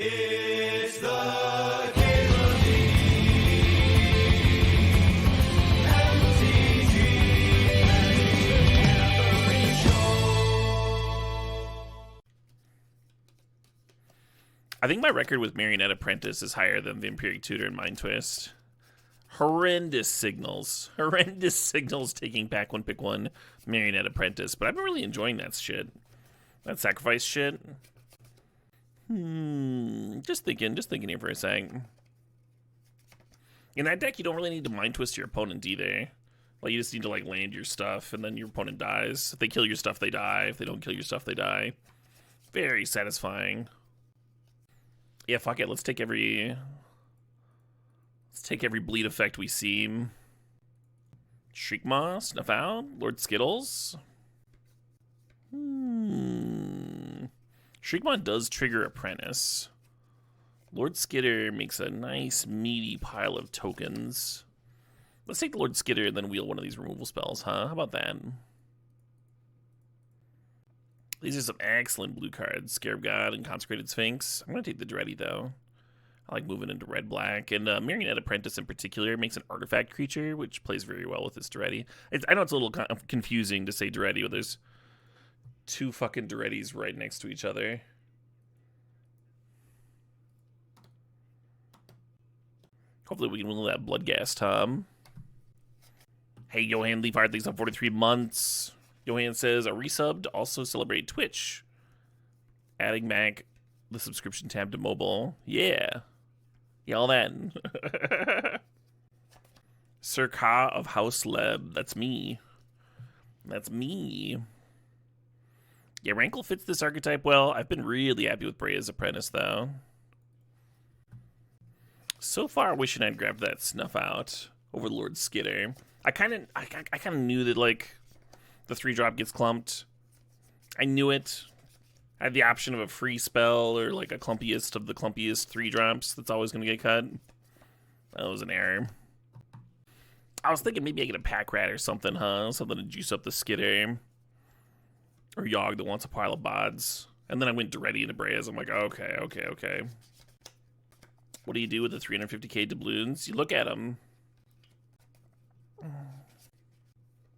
It's the Cable MTG Show. I think my record with Marionette Apprentice is higher than Vampiric Tutor and Mind Twist. Horrendous signals. Horrendous signals taking back one pick one Marionette Apprentice. But I've been really enjoying that shit. That sacrifice shit. Just thinking here for a second. In that deck, you don't really need to Mind Twist your opponent either. Like, you just need to, like, land your stuff, and then your opponent dies. If they kill your stuff, they die. If they don't kill your stuff, they die. Very satisfying. Yeah, fuck it. Let's take every bleed effect we see. Shriekmaw, Snuff Out, Lord Skittles. Shriekmaw does trigger Apprentice. Lord Skitter makes a nice meaty pile of tokens. Let's take the Lord Skitter and then wheel one of these removal spells, huh? How about that? These are some excellent blue cards. Scarab God and Consecrated Sphinx. I'm going to take the Dreddy, though. I like moving into red-black. And Marionette Apprentice in particular makes an artifact creature, which plays very well with this Dreddy. I know it's a little confusing to say Dreddy, but there's two fucking Dreddies right next to each other. Hopefully we can win that Bloodghast, Tom. Hey, Johan Leafheart, thanks on 43 months. Johan says, a resubbed, also celebrate Twitch. Adding back the subscription tab to mobile. Yeah. Yeah, all that. Sir Ka of House Leb. That's me. That's me. Yeah, Rankle fits this archetype well. I've been really happy with Brea's Apprentice, though. So far, wishing I'd grabbed that Snuff Out over Lord Skitter. I kind of knew that, like, the 3-drop gets clumped. I knew it. I had the option of a free spell or, like, a clumpiest of the clumpiest 3-drops that's always going to get cut. That was an error. I was thinking maybe I get a Pack Rat or something, huh? Something to juice up the Skitter. Or Yogg that wants a pile of bods. And then I went Dreddy into Breas. I'm like, okay. What do you do with the 350k doubloons? You look at them.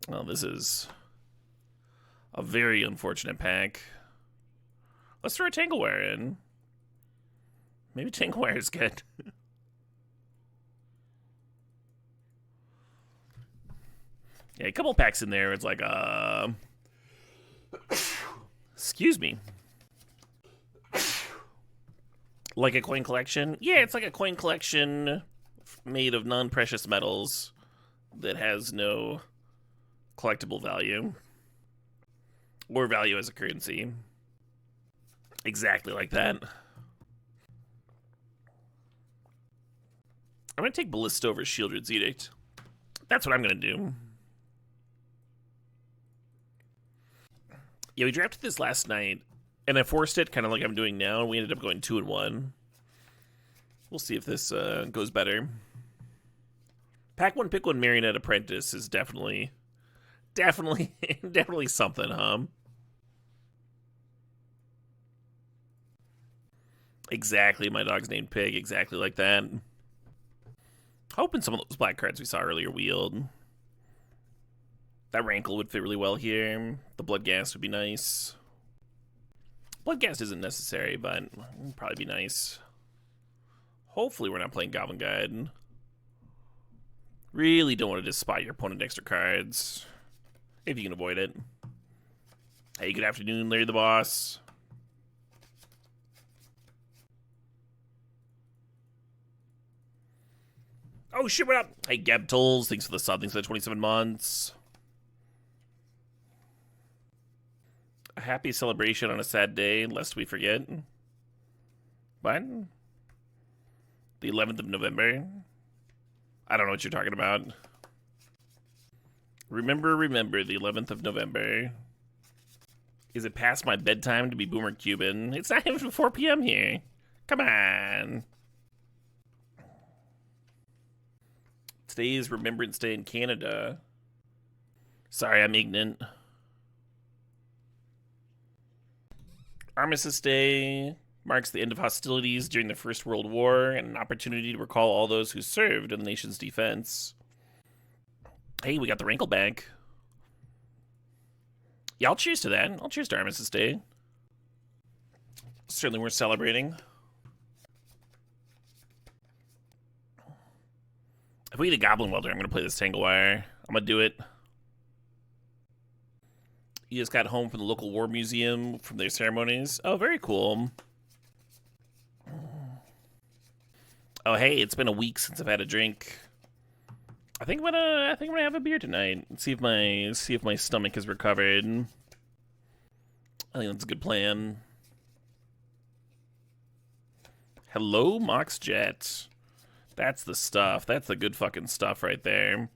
Well, this is a very unfortunate pack. Let's throw a Tanglewire in. Maybe Tanglewire is good. Yeah, a couple packs in there. It's like, excuse me. Like a coin collection? Yeah, it's like a coin collection made of non-precious metals that has no collectible value. Or value as a currency. Exactly like that. I'm going to take Ballista over Shieldred's Edict. That's what I'm going to do. Yeah, we drafted this last night, and I forced it kind of like I'm doing now. We ended up going 2-1. We'll see if this goes better. Pack 1, pick 1 Marionette Apprentice is definitely something, huh? Exactly, my dog's named Pig, exactly like that. Hoping some of those black cards we saw earlier wheeled. That Rankle would fit really well here. The Bloodghast would be nice. Bloodghast isn't necessary, but it would probably be nice. Hopefully we're not playing Goblin Guide. Really don't want to just spot your opponent extra cards. If you can avoid it. Hey, good afternoon, Larry the Boss. Oh shit, what up? Hey, Gab Tolls, thanks for the sub, thanks for the 27 months. A happy celebration on a sad day, lest we forget. What? The 11th of November? I don't know what you're talking about. Remember, the 11th of November. Is it past my bedtime to be Boomer Cuban? It's not even 4 p.m. here. Come on. Today is Remembrance Day in Canada. Sorry, I'm ignorant. Armistice Day, Marks the end of hostilities during the First World War and an opportunity to recall all those who served in the nation's defense. Hey, we got the Rankle back. Yeah, I'll cheers to that. I'll cheers to Armistice Day. Certainly worth celebrating. If we get a Goblin Welder, I'm going to play this Tangle Wire. I'm going to do it. You just got home from the local war museum from their ceremonies. Oh, very cool. Oh, hey, it's been a week since I've had a drink. I think I'm gonna have a beer tonight and see if my stomach has recovered. I think that's a good plan. Hello, Mox Jet. That's the stuff. That's the good fucking stuff right there.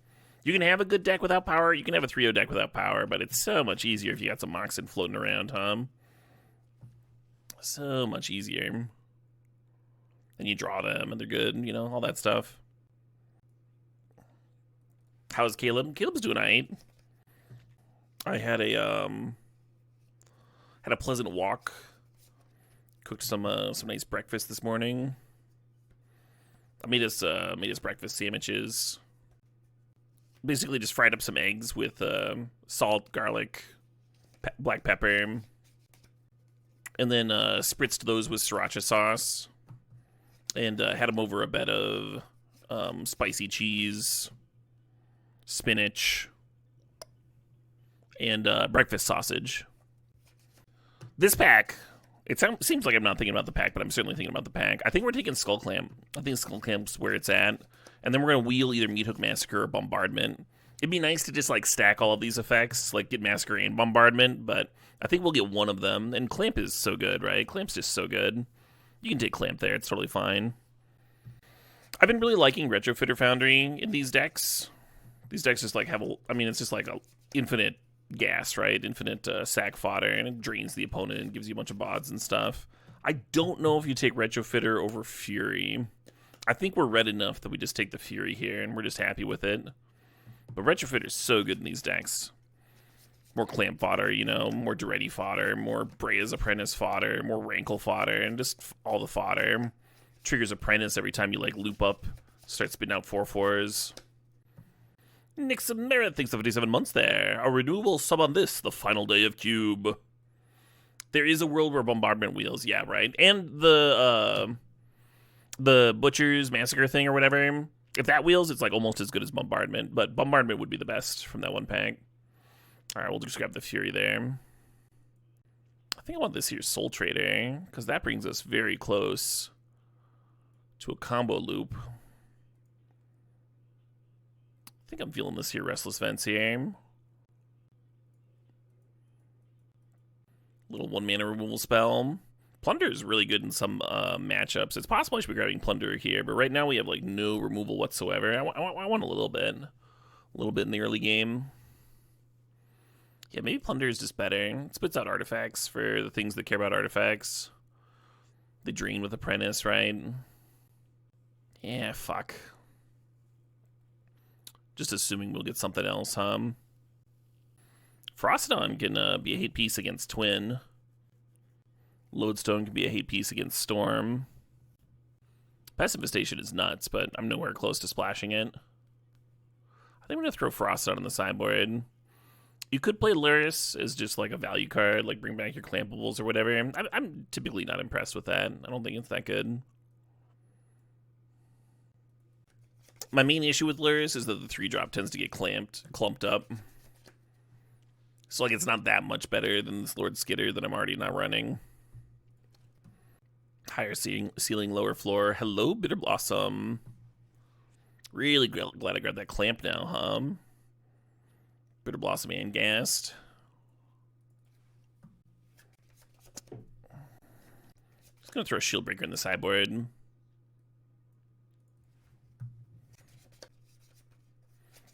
You can have a good deck without power. You can have a 3-0 deck without power, but it's so much easier if you got some Moxen floating around, huh? So much easier. And you draw them, and they're good, you know, all that stuff. How's Caleb? Caleb's doing alright. I had a pleasant walk. Cooked some nice breakfast this morning. I made us breakfast sandwiches. Basically, just fried up some eggs with salt, garlic, black pepper, and then spritzed those with sriracha sauce, and had them over a bed of spicy cheese, spinach, and breakfast sausage. This pack, it seems like I'm not thinking about the pack, but I'm certainly thinking about the pack. I think we're taking Skull Clamp. I think Skull Clamp's where it's at. And then we're going to wheel either Meat Hook Massacre or Bombardment. It'd be nice to just, like, stack all of these effects, like get Massacre and Bombardment, but I think we'll get one of them. And Clamp is so good, right? Clamp's just so good. You can take Clamp there. It's totally fine. I've been really liking Retrofitter Foundry in these decks. These decks just, like, it's just like a infinite gas, right? Infinite sack fodder, and it drains the opponent and gives you a bunch of bods and stuff. I don't know if you take Retrofitter over Fury. I think we're red enough that we just take the Fury here, and we're just happy with it. But Retrofitter is so good in these decks. More Clamp fodder, you know, more Duretti fodder, more Brea's Apprentice fodder, more Rankle fodder, and just all the fodder. Triggers Apprentice every time you, like, loop up. Start spitting out 4/4s. Nixon Merritt, thanks for 57 months there. A renewable sub on this, the final day of Cube. There is a world where Bombardment wheels, yeah, right? And the Butcher's Massacre thing or whatever, if that wheels, it's like almost as good as Bombardment, but Bombardment would be the best from that one pack. Alright, we'll just grab the Fury there. I think I want this here Soul Trader, because that brings us very close to a combo loop. I think I'm feeling this here Restless Vents here. Little 1-mana removal spell. Plunder is really good in some matchups. It's possible I should be grabbing Plunder here, but right now we have like no removal whatsoever. I want a little bit. A little bit in the early game. Yeah, maybe Plunder is just better. It spits out artifacts for the things that care about artifacts. They drain with Apprentice, right? Yeah, fuck. Just assuming we'll get something else, Frostodon can be a hate piece against Twin. Lodestone can be a hate piece against Storm. Pass Infestation is nuts, but I'm nowhere close to splashing it. I think I'm going to throw Frostodon on the sideboard. You could play Luris as just like a value card, like bring back your Clampables or whatever. I'm typically not impressed with that. I don't think it's that good. My main issue with Luris is that the 3-drop tends to get clumped up. So, like, it's not that much better than this Lord Skitter that I'm already not running. Higher ceiling, lower floor. Hello, Bitter Blossom. Really glad I grabbed that Clamp now, Bitter Blossom and Gast. Just gonna throw a Shield Breaker in the sideboard.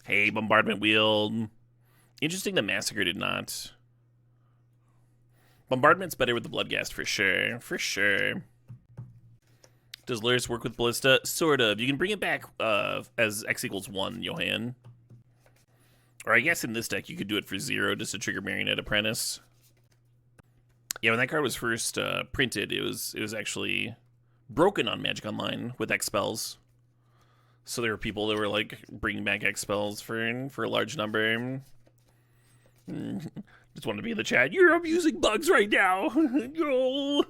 Hey, Bombardment Wheel. Interesting that Massacre did not. Bombardment's better with the Bloodghast for sure. For sure. Does Luris work with Ballista? Sort of. You can bring it back as X = 1, Johan. Or I guess in this deck you could do it for 0 just to trigger Marionette Apprentice. Yeah, when that card was first printed, it was actually broken on Magic Online with X spells. So there were people that were like bringing back X spells for a large number. Just wanted to be in the chat. You're abusing bugs right now. No.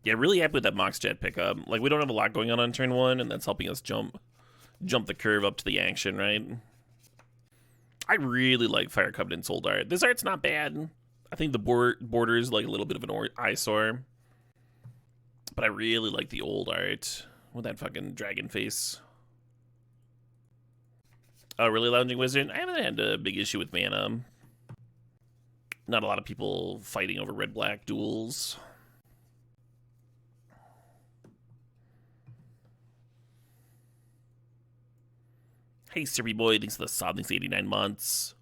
Yeah, really happy with that Mox Jet pickup. Like, we don't have a lot going on turn 1, and that's helping us jump the curve up to the action, right? I really like Fire Covenant's old art. This art's not bad. I think the border is like a little bit of an eyesore. But I really like the old art with that fucking dragon face. Oh, really, Lounging Wizard? I haven't had a big issue with mana. Not a lot of people fighting over red-black duels. Hey, Siri Boy, thanks for the sod, thanks 89 months.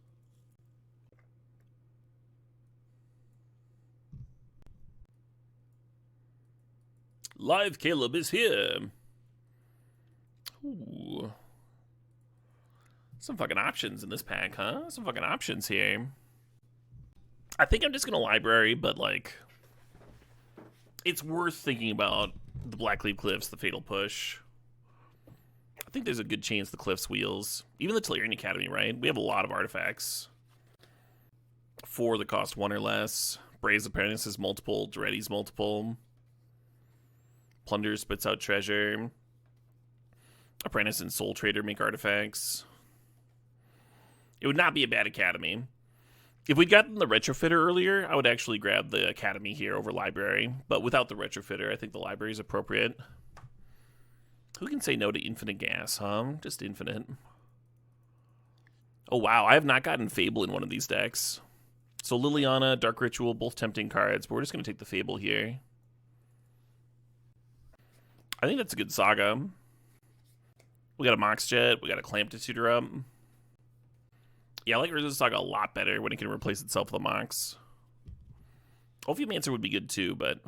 Live Caleb is here. Ooh. Some fucking options in this pack, huh? Some fucking options here. I think I'm just gonna library, but like, it's worth thinking about the Blackleaf Cliffs, the Fatal Push. I think there's a good chance the Cliffs wheels. Even the Tellurian Academy, right? We have a lot of artifacts. 4 that cost 1 or less. Brave's Apprentice is multiple. Duretti's multiple. Plunder spits out treasure. Apprentice and Soul Trader make artifacts. It would not be a bad Academy. If we'd gotten the Retrofitter earlier, I would actually grab the Academy here over Library. But without the Retrofitter, I think the Library is appropriate. Who can say no to Infinite Gas, huh? Just Infinite. Oh, wow. I have not gotten Fable in one of these decks. So Liliana, Dark Ritual, both tempting cards, but we're just going to take the Fable here. I think that's a good Saga. We got a Mox Jet. We got a Clamp to tutor up. Yeah, I like Urza's Saga a lot better when it can replace itself with a Mox. Ophiomancer would be good too, but...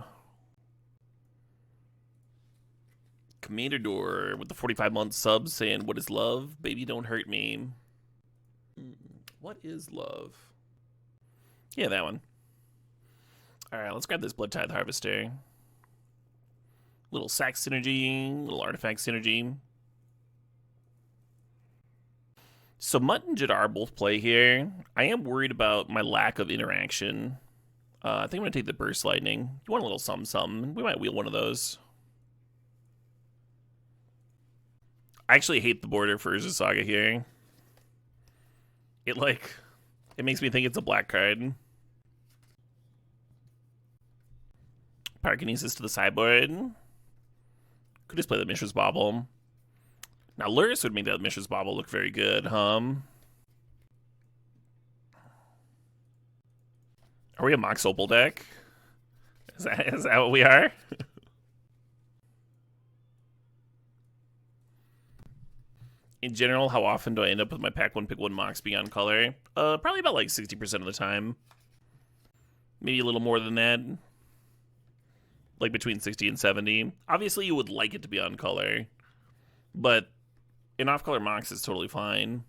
Commander Door with the 45-month sub saying, "What is love? Baby, don't hurt me." What is love? Yeah, that one. Alright, let's grab this Blood Tithe Harvester. Little sack synergy, little artifact synergy. So Mutt and Jadar both play here. I am worried about my lack of interaction. I think I'm going to take the Burst Lightning. You want a little something. We might wheel one of those. I actually hate the border for Urza Saga here. It makes me think it's a black card. Pyrokinesis to the sideboard. Could just play the Mishra's Bauble. Now Lurrus would make that Mishra's Bauble look very good, Are we a Mox Opal deck? Is that what we are? In general, how often do I end up with my pack 1 pick 1 Mox beyond color? Probably about like 60% of the time. Maybe a little more than that. Like between 60 and 70. Obviously, you would like it to be on color. But an off-color Mox is totally fine.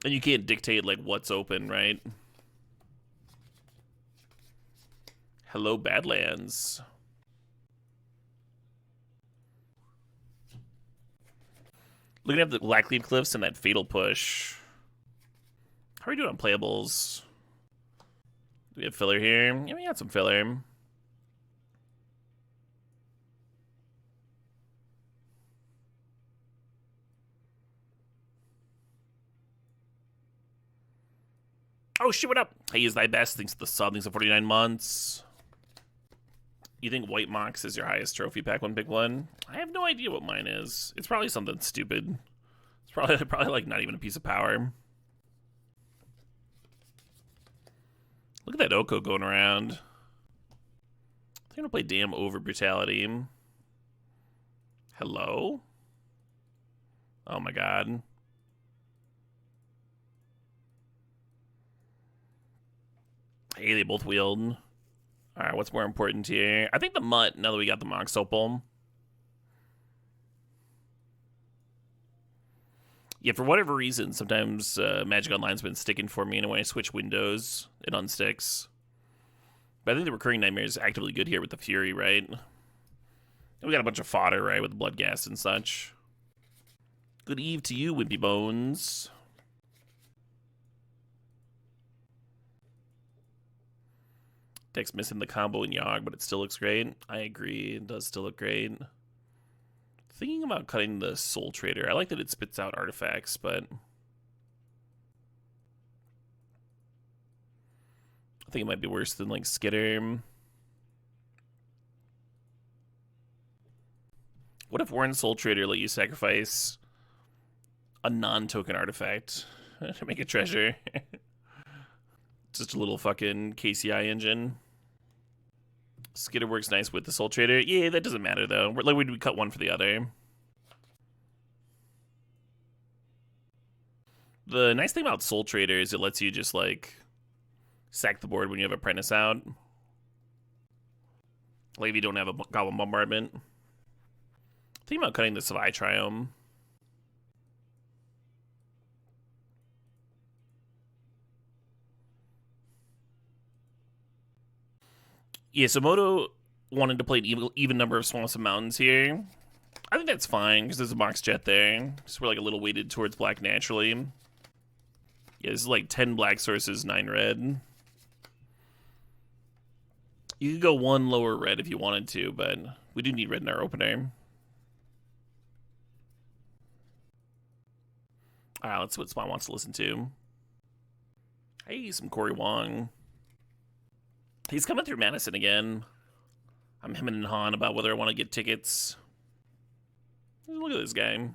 And you can't dictate like what's open, right? Hello, Badlands. Looking at the Blackleaf Cliffs and that Fatal Push. How are we doing on playables? Do we have filler here? Yeah, we got some filler. Oh shit, what up? Hey, is thy best. Thanks to the sub. Thanks to 49 months. You think White Mox is your highest trophy pack 1 pick 1? I have no idea what mine is. It's probably something stupid. It's probably like not even a piece of power. Look at that Oko going around. I'm gonna play Damn Over Brutality. Hello? Oh my god. Hey, they both wheeled. Alright, what's more important here? I think the Mutt, now that we got the Mox Opal. Yeah, for whatever reason, sometimes Magic Online's been sticking for me, and when I switch windows, it unsticks. But I think the Recurring Nightmare is actively good here with the Fury, right? And we got a bunch of fodder, right, with the Blood Gas and such. Good eve to you, Wimpy Bones. Deck's missing the combo in Yogg, but it still looks great. I agree, it does still look great. Thinking about cutting the Soul Trader. I like that it spits out artifacts, but I think it might be worse than like Skitter. What if Warren Soul Trader let you sacrifice a non-token artifact to make a treasure? Just a little fucking KCI engine. Skitter works nice with the Soul Trader. Yeah, that doesn't matter though. Like we cut one for the other. The nice thing about Soul Trader is it lets you just like sack the board when you have Apprentice out. Like if you don't have a Goblin Bombardment. Think about cutting the Savai Triome. Yeah, so Moto wanted to play an even number of Swamps and Mountains here. I think that's fine, because there's a Mox Jet there. So we're like a little weighted towards black naturally. Yeah, this is like 10 black sources, 9 red. You could go 1 lower red if you wanted to, but we do need red in our opener. Alright, let's see what Spawn wants to listen to. Hey, some Corey Wong. He's coming through Madison again. I'm hemming and hawing about whether I want to get tickets. Look at this guy.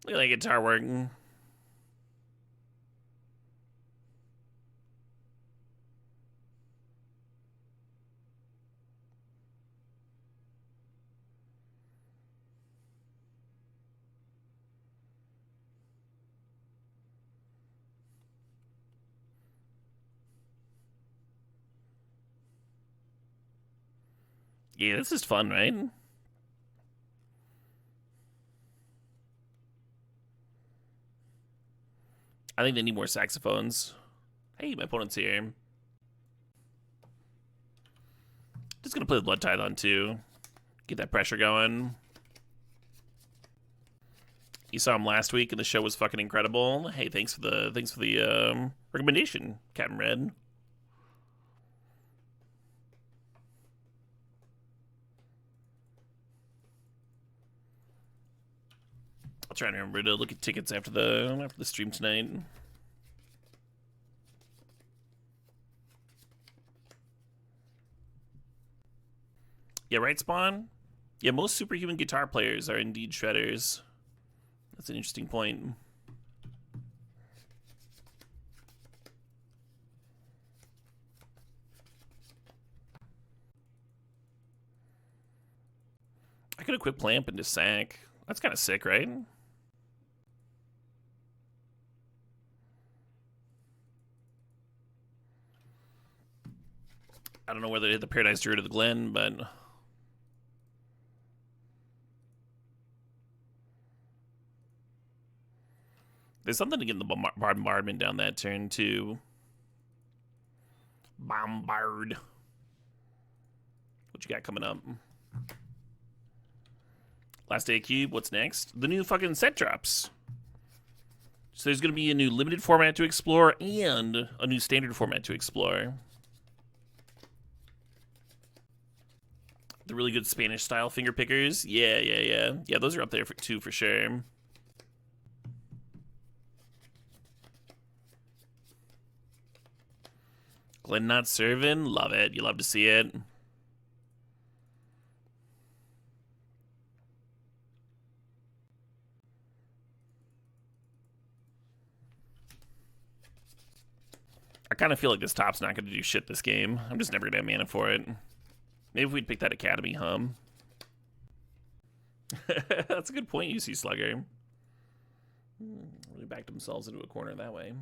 Look at that guitar working. Yeah, this is fun, right? I think they need more saxophones. Hey, my opponent's here. Just gonna play the Blood Tithe on too. Get that pressure going. You saw him last week and the show was fucking incredible. Hey, thanks for the recommendation, Captain Red. I'll try and remember to look at tickets after the stream tonight. Yeah, right, Spawn? Yeah, most superhuman guitar players are indeed shredders. That's an interesting point. I could equip Lamp and just sack. That's kind of sick, right? I don't know whether to hit the Paradise Druid or the Glen, but there's something to get the bombardment down that turn too. Bombard. What you got coming up? Last day of Cube, what's next? The new fucking set drops. So there's going to be a new limited format to explore and a new standard format to explore. The really good Spanish style finger pickers. Yeah. Yeah, those are up there too for sure. Glenn not serving. Love it. You love to see it. I kind of feel like this top's not going to do shit this game. I'm just never going to have mana for it. Maybe if we'd pick that Academy hum. That's a good point, UC Slugger. Really backed themselves into a corner that way.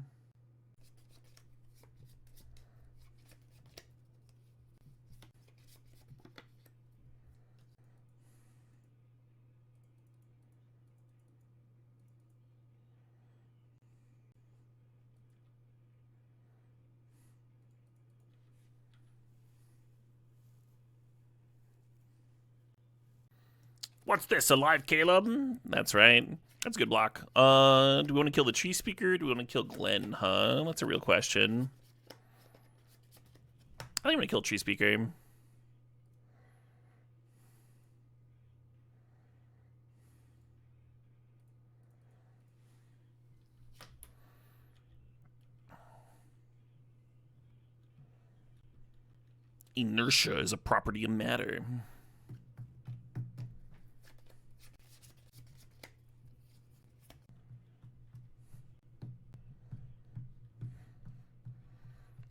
What's this, alive, Caleb? That's right. That's a good block. Do we want to kill the Tree Speaker? Do we want to kill Glenn, huh? That's a real question. I think I'm going to kill Tree Speaker. Inertia is a property of matter.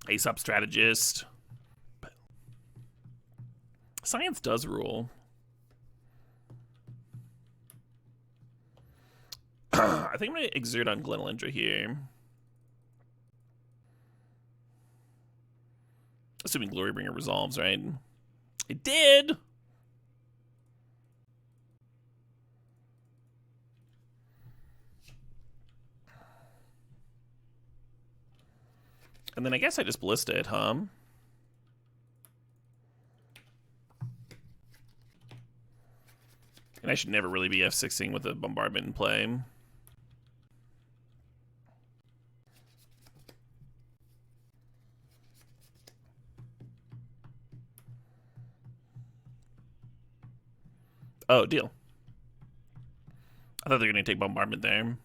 Ace-up strategist. Science does rule. I think I'm going to exert on Glenelendra here. Assuming Glorybringer resolves, right? It did! And then I guess I just ballista it, huh? And I should never really be F6ing with a bombardment in play. Oh, deal. I thought they were going to take bombardment there.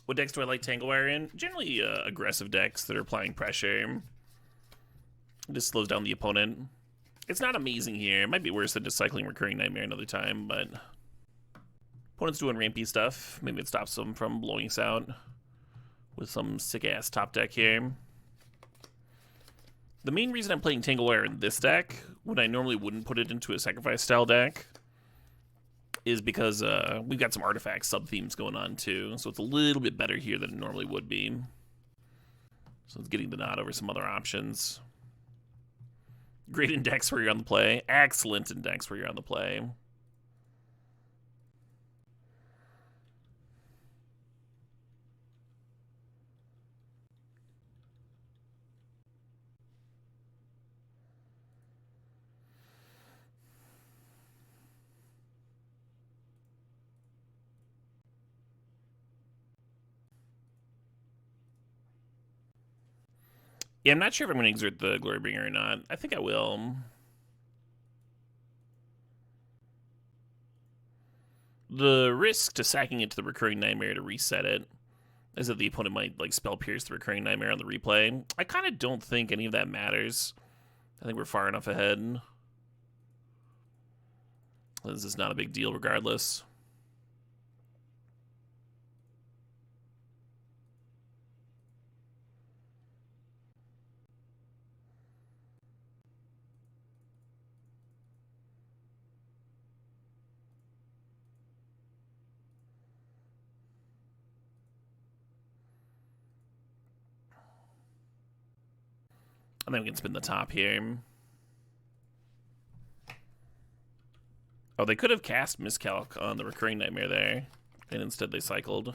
What decks do I like Tanglewire in? Generally aggressive decks that are applying pressure. It just slows down the opponent. It's not amazing here. It might be worse than just cycling Recurring Nightmare another time, but opponent's doing rampy stuff. Maybe it stops them from blowing us out with some sick-ass top deck here. The main reason I'm playing Tanglewire in this deck, when I normally wouldn't put it into a sacrifice-style deck, is because we've got some artifact sub-themes going on too, so it's a little bit better here than it normally would be. So it's getting the nod over some other options. Great index where you're on the play. Excellent index where you're on the play. Yeah, I'm not sure if I'm going to exert the Glorybringer or not. I think I will. The risk to sacking it to the Recurring Nightmare to reset it is that the opponent might like Spell Pierce the Recurring Nightmare on the replay. I kind of don't think any of that matters. I think we're far enough ahead. This is not a big deal regardless. And then we can spin the top here. Oh, they could have cast Miscalc on the Recurring Nightmare there, and instead they cycled.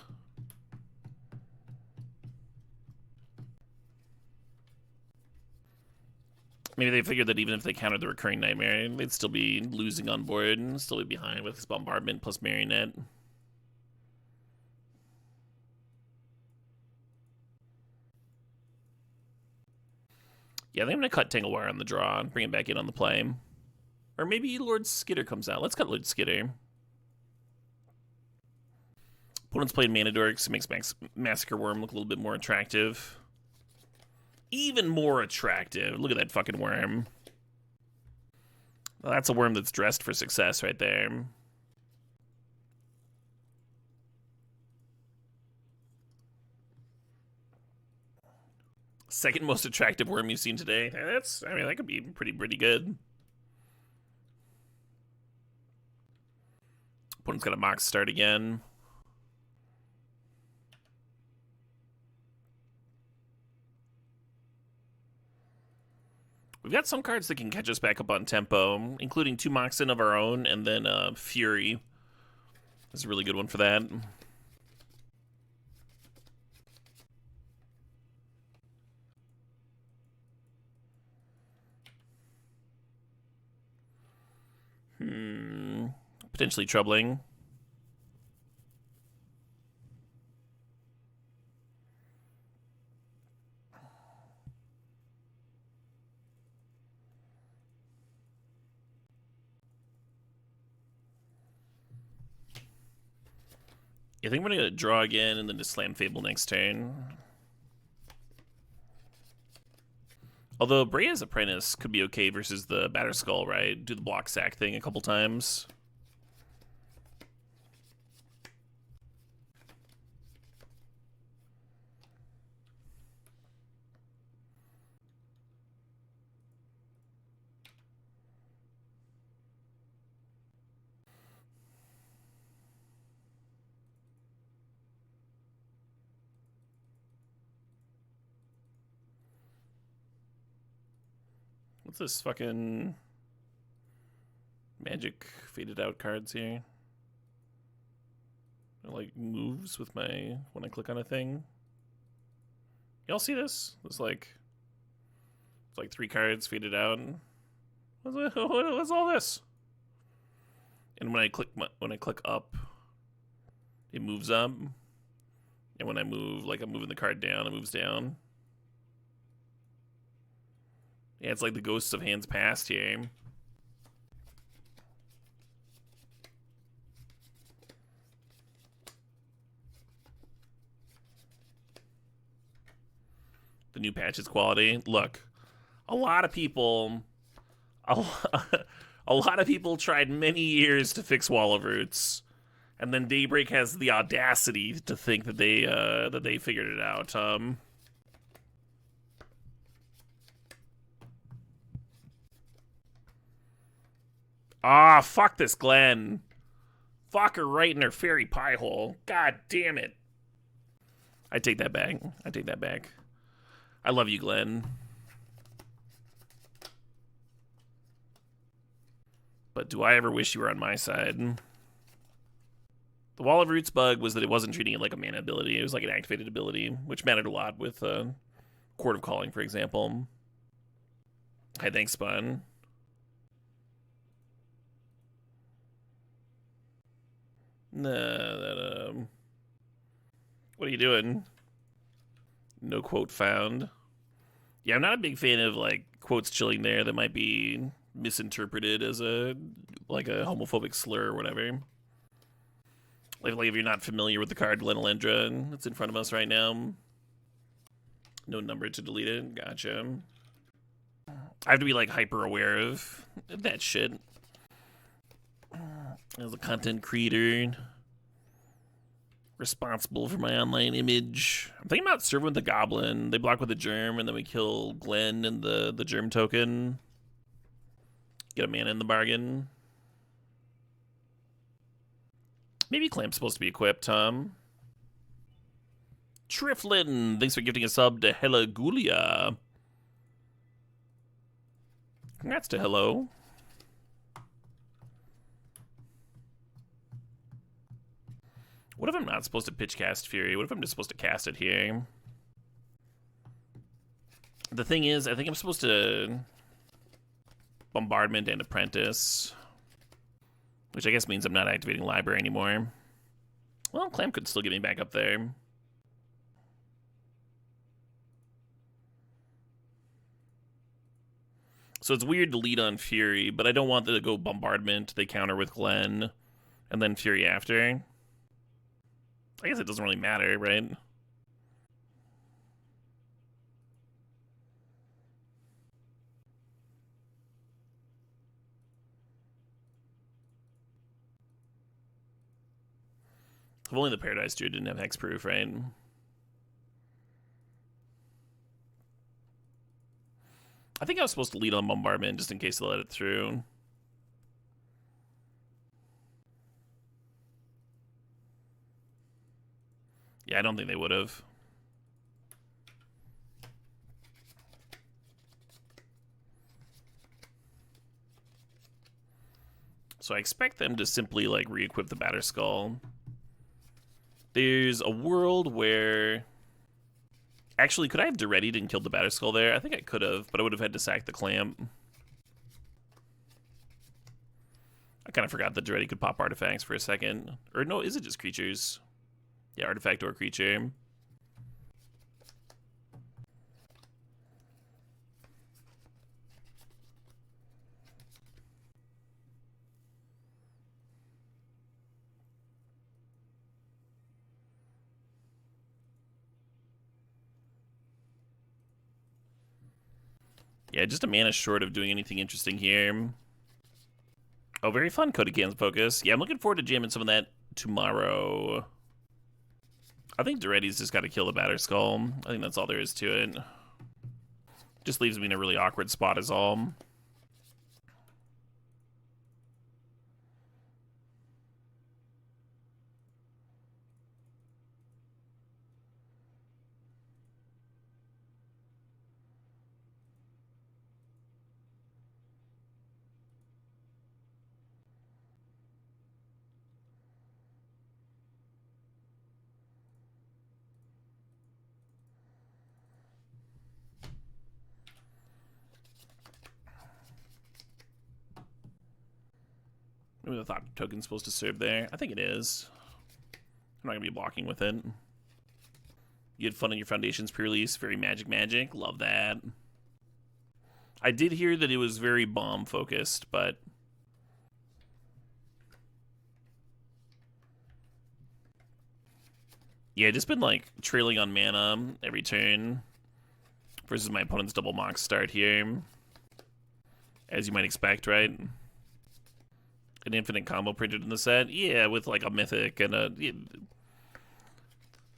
Maybe they figured that even if they countered the Recurring Nightmare, they'd still be losing on board and still be behind with this Bombardment plus Marionette. Yeah, I think I'm going to cut Tanglewire on the draw and bring it back in on the play. Or maybe Lord Skitter comes out. Let's cut Lord Skitter. Opponent's playing Mana Dorks. It makes Massacre Worm look a little bit more attractive. Even more attractive. Look at that fucking worm. Well, that's a worm that's dressed for success right there. Second most attractive worm you've seen today. I mean, that could be pretty good. Opponent's got a mox start again. We've got some cards that can catch us back up on tempo, including 2 Moxen of our own, and then Fury. That's a really good one for that. Potentially troubling. I think I'm going to draw again and then just slam Fable next turn. Although Brea's Apprentice could be okay versus the Batterskull, right? Do the block sack thing a couple times. What's this fucking magic faded out cards here? It like moves with my when I click on a thing. Y'all see this? It's like 3 cards faded out. What's all this? And when I click up, it moves up. And when I move, like I'm moving the card down, it moves down. Yeah, it's like the ghosts of hands past here. The new patch is quality. Look, a lot of people tried many years to fix Wall of Roots, and then Daybreak has the audacity to think that they figured it out. Ah, fuck this Glenn. Fuck her right in her fairy pie hole. God damn it. I take that back. I take that back. I love you, Glenn. But do I ever wish you were on my side? The Wall of Roots bug was that it wasn't treating it like a mana ability. It was like an activated ability, which mattered a lot with Court of Calling, for example. Hi, thanks, Spawn. Nah, what are you doing? No quote found. Yeah, I'm not a big fan of like quotes chilling there that might be misinterpreted as a homophobic slur or whatever. Like if you're not familiar with the card Glenelendra that's in front of us right now. No number to delete it. Gotcha. I have to be like hyper aware of that shit. As a content creator responsible for my online image. I'm thinking about serving with the Goblin. They block with the Germ, and then we kill Glenn and the Germ token. Get a mana in the bargain. Maybe Clamp's supposed to be equipped, Tom. Triflin, thanks for gifting a sub to Hella Gulia. Congrats to Hello. What if I'm not supposed to pitch cast Fury? What if I'm just supposed to cast it here? The thing is, I think I'm supposed to Bombardment and Apprentice, which I guess means I'm not activating Library anymore. Well, Clamp could still get me back up there. So it's weird to lead on Fury, but I don't want to go Bombardment. They counter with Glenn, and then Fury after. I guess it doesn't really matter, right? If only the Paradise Druid didn't have hexproof, right? I think I was supposed to lead on Bombardment just in case they let it through. Yeah, I don't think they would have. So I expect them to simply, like, re-equip the Batterskull. There's a world where... Actually, could I have Dereadied and killed the Batterskull there? I think I could have, but I would have had to sack the Clamp. I kind of forgot that Deready could pop artifacts for a second. Or no, is it just creatures? Yeah, artifact or creature. Yeah, just a mana short of doing anything interesting here. Oh, very fun, Codecan's Focus. Yeah, I'm looking forward to jamming some of that tomorrow. I think Deready's just got to kill the Batterskull. I think that's all there is to it. Just leaves me in a really awkward spot is all. Maybe the thought token's supposed to serve there. I think it is. I'm not going to be blocking with it. You had fun in your Foundations pre-release. Very magic. Love that. I did hear that it was very bomb-focused, but... Yeah, just been, like, trailing on mana every turn. Versus my opponent's double mox start here. As you might expect, right? An infinite combo printed in the set? Yeah, with like a mythic and a... Yeah.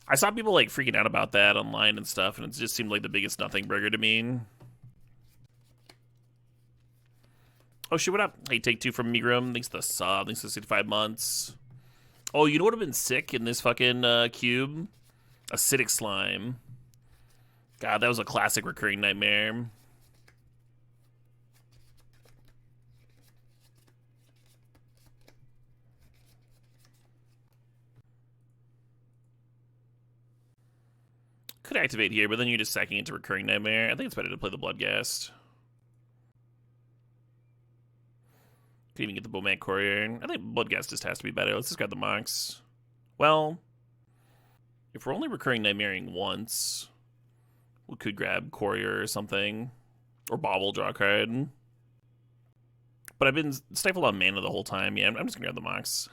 I saw people like freaking out about that online and stuff, and it just seemed like the biggest nothing burger to me. Oh shit, what up? Hey, take two from Migrum. Thanks for the sub. Thanks for 65 months. Oh, you know what would have been sick in this fucking cube? Acidic Slime. God, that was a classic recurring nightmare. Could activate here, but then you're just sacking into Recurring Nightmare. I think it's better to play the Bloodghast. Could even get the Bowman Courier. I think Bloodghast just has to be better. Let's just grab the Mox. Well, if we're only Recurring Nightmaring once, we could grab Courier or something. Or Bobble, draw a card. But I've been stifled on mana the whole time. Yeah, I'm just gonna grab the Mox.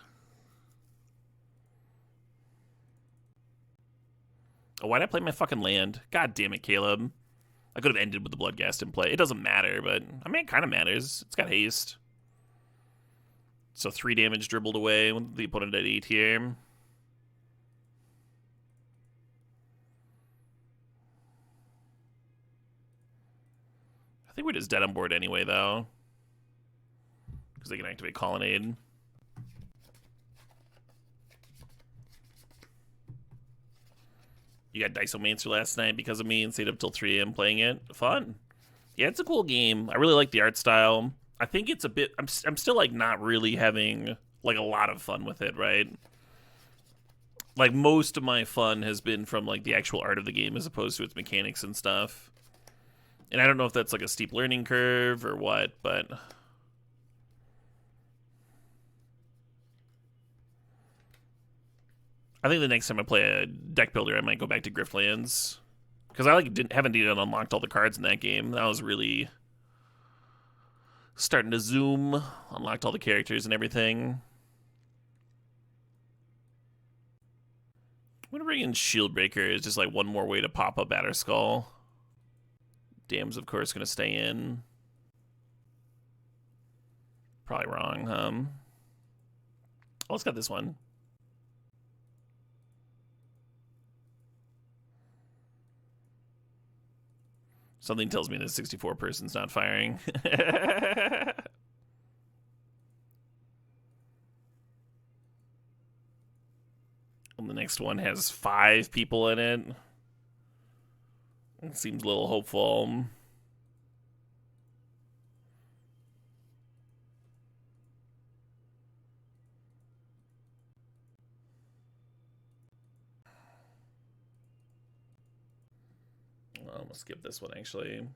Oh, why'd I play my fucking land? God damn it, Caleb. I could have ended with the Bloodghast in play. It doesn't matter, but I mean, it kind of matters. It's got haste. So 3 damage dribbled away with the opponent at 8 here. I think we're just dead on board anyway, though. Because they can activate Colonnade. You got Diceomancer last night because of me and stayed up till 3 a.m. playing it. Fun. Yeah, it's a cool game. I really like the art style. I think it's a bit... I'm still, like, not really having, like, a lot of fun with it, right? Like, most of my fun has been from, like, the actual art of the game as opposed to its mechanics and stuff. And I don't know if that's, like, a steep learning curve or what, but... I think the next time I play a deck builder, I might go back to Griftlands. Because I haven't even unlocked all the cards in that game. That was really starting to zoom. Unlocked all the characters and everything. I'm going to bring in Shieldbreaker as just like one more way to pop up Batterskull. Dam's, of course, going to stay in. Probably wrong, Oh, let's got this one. Something tells me this 64 person's not firing. And the next one has 5 people in it. It seems a little hopeful. I'm gonna skip this one actually.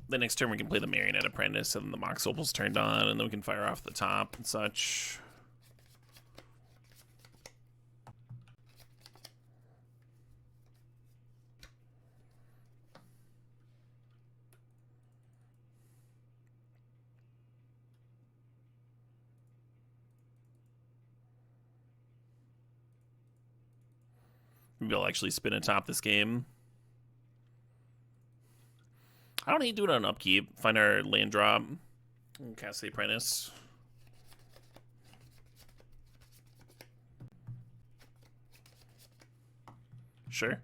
The next turn we can play the Marionette Apprentice, and then the Mox Opal's turned on, and then we can fire off the top and such. Maybe I'll actually spin atop this game. I don't hate doing it on upkeep. Find our land drop. And cast the Apprentice. Sure.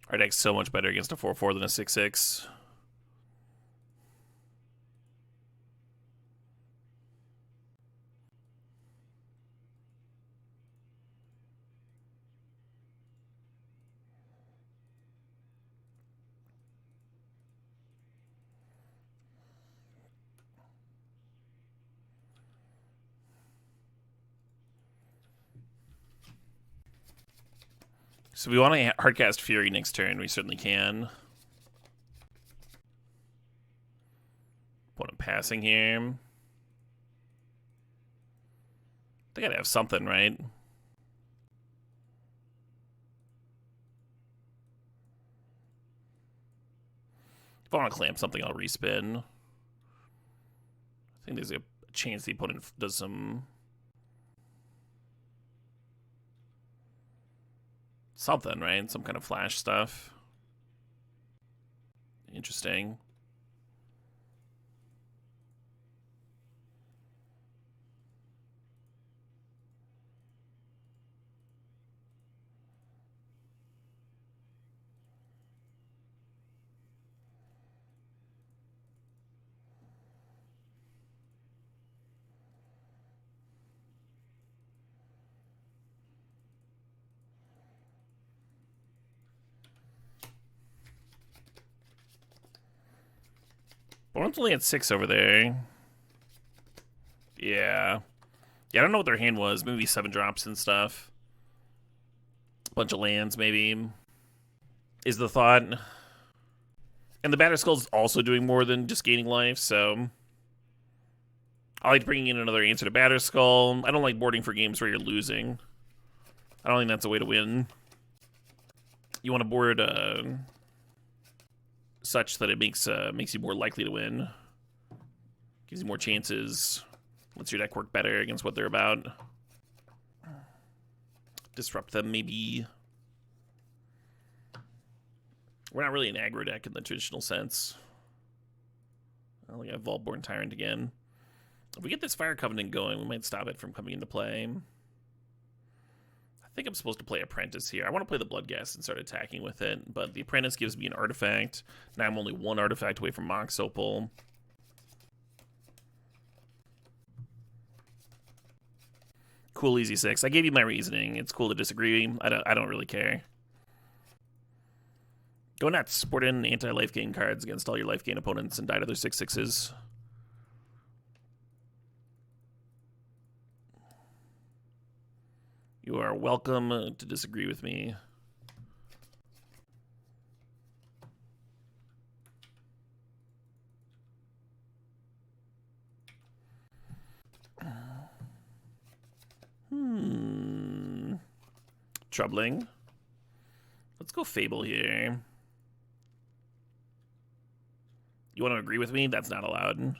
Our deck's so much better against a 4/4 than a 6/6. So we want to hardcast Fury next turn. We certainly can. Opponent passing here. They gotta have something, right? If I want to clamp something, I'll respin. I think there's a chance the opponent does some... something, right? Some kind of flash stuff. Interesting. Opponent's only at 6 over there. Yeah. Yeah, I don't know what their hand was. Maybe 7 drops and stuff. Bunch of lands, maybe. Is the thought. And the Batterskull's also doing more than just gaining life, so... I like bringing in another answer to Batterskull. I don't like boarding for games where you're losing. I don't think that's a way to win. You want to board... such that it makes you more likely to win. Gives you more chances. Lets your deck work better against what they're about. Disrupt them, maybe. We're not really an aggro deck in the traditional sense. I think I have Vaultborn Tyrant again. If we get this Fire Covenant going, we might stop it from coming into play. I think I'm supposed to play Apprentice here. I want to play the Bloodghast and start attacking with it, but the Apprentice gives me an artifact. Now I'm only 1 artifact away from Mox Opal. Cool, easy 6. I gave you my reasoning. It's cool to disagree. I don't really care. Go nuts. Sport in anti-life gain cards against all your life gain opponents and die to their 6/6s. You are welcome to disagree with me. Troubling. Let's go Fable here. You want to agree with me? That's not allowed.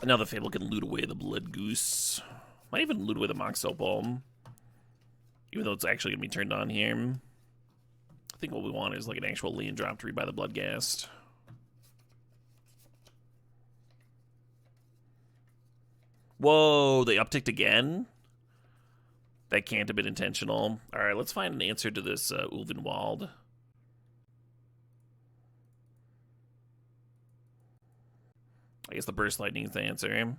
Now the Fable can loot away the Blood Goose. Might even loot away the Mox Opal. Even though it's actually going to be turned on here. I think what we want is like an actual land drop to rebuy the Bloodghast. Whoa, they upticked again? That can't have been intentional. All right, let's find an answer to this Ulvenwald. I guess the Burst Lightning is the answer.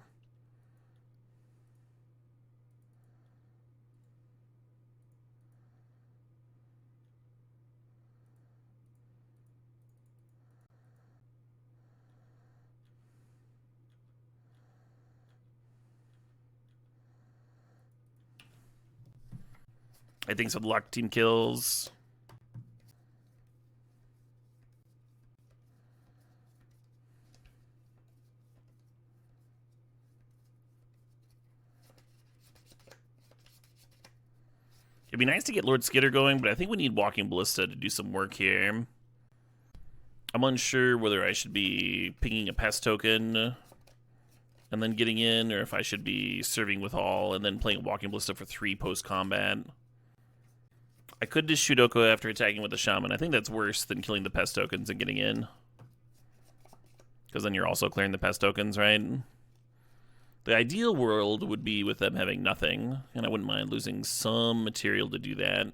I think so. The Lock team kills. It'd be nice to get Lord Skitter going, but I think we need Walking Ballista to do some work here. I'm unsure whether I should be pinging a pest token and then getting in, or if I should be serving with all and then playing Walking Ballista for 3 post-combat. I could just shoot Oko after attacking with the Shaman. I think that's worse than killing the pest tokens and getting in. Because then you're also clearing the pest tokens, right? The ideal world would be with them having nothing, and I wouldn't mind losing some material to do that.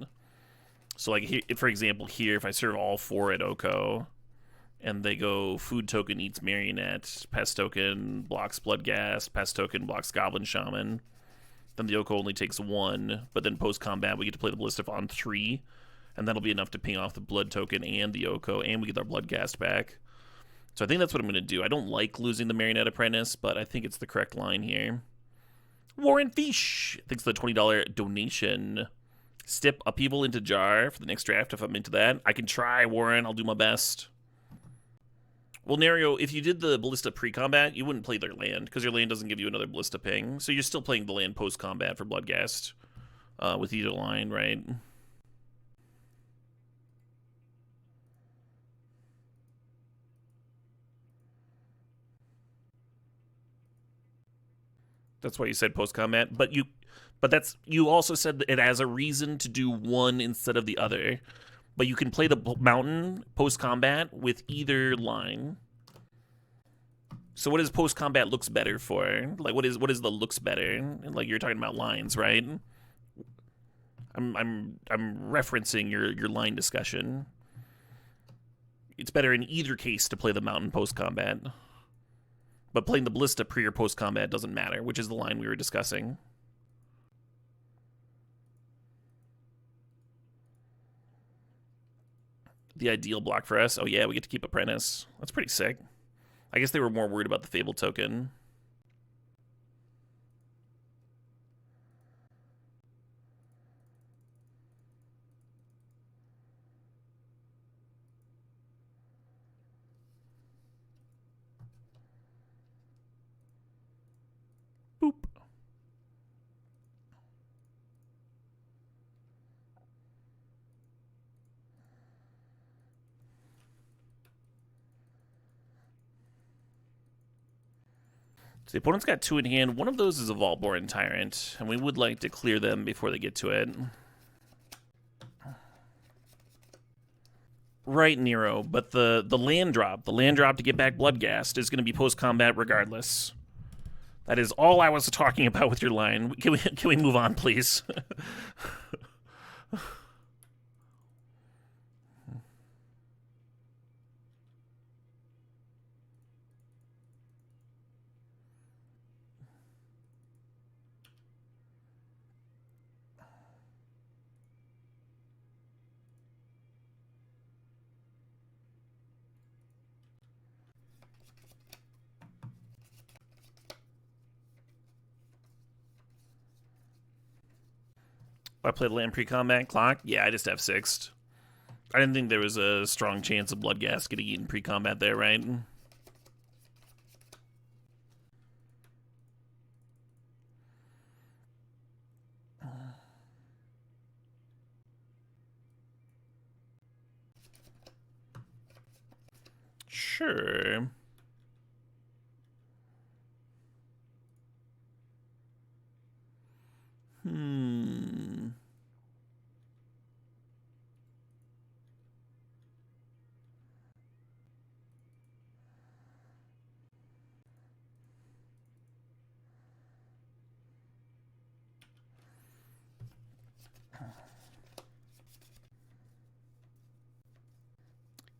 So, like, here, for example, here, if I serve all 4 at Oko, and they go food token eats marionette, pest token blocks bloodghast, pest token blocks goblin shaman, then the Oko only takes 1, but then post-combat we get to play the ballista on 3, and that'll be enough to ping off the blood token and the Oko, and we get our bloodghast back. So I think that's what I'm going to do. I don't like losing the Marionette Apprentice, but I think it's the correct line here. Warren Fish, thanks for the $20 donation. Step Upheaval into Jar for the next draft if I'm into that. I can try, Warren. I'll do my best. Well, Nario, if you did the Ballista pre-combat, you wouldn't play their land, because your land doesn't give you another Ballista ping. So you're still playing the land post-combat for Bloodghast with either line, right? That's why you said post-combat, but you also said that it has a reason to do one instead of the other. But you can play the mountain post-combat with either line. So what does post-combat looks better for? Like what is the looks better? Like you're talking about lines, right? I'm referencing your line discussion. It's better in either case to play the mountain post-combat. But playing the Ballista pre or post-combat doesn't matter, which is the line we were discussing. The ideal block for us. Oh yeah, we get to keep Apprentice. That's pretty sick. I guess they were more worried about the Fable token. Boop. So the opponent's got 2 in hand. One of those is a Vaultborn Tyrant, and we would like to clear them before they get to it. Right, Nero, but the land drop to get back Bloodghast is going to be post-combat regardless. That is all I was talking about with your line. Can we move on, please? I played land pre-combat clock. Yeah, I just F6'd. I didn't think there was a strong chance of Bloodghast getting eaten pre-combat there, right? Sure.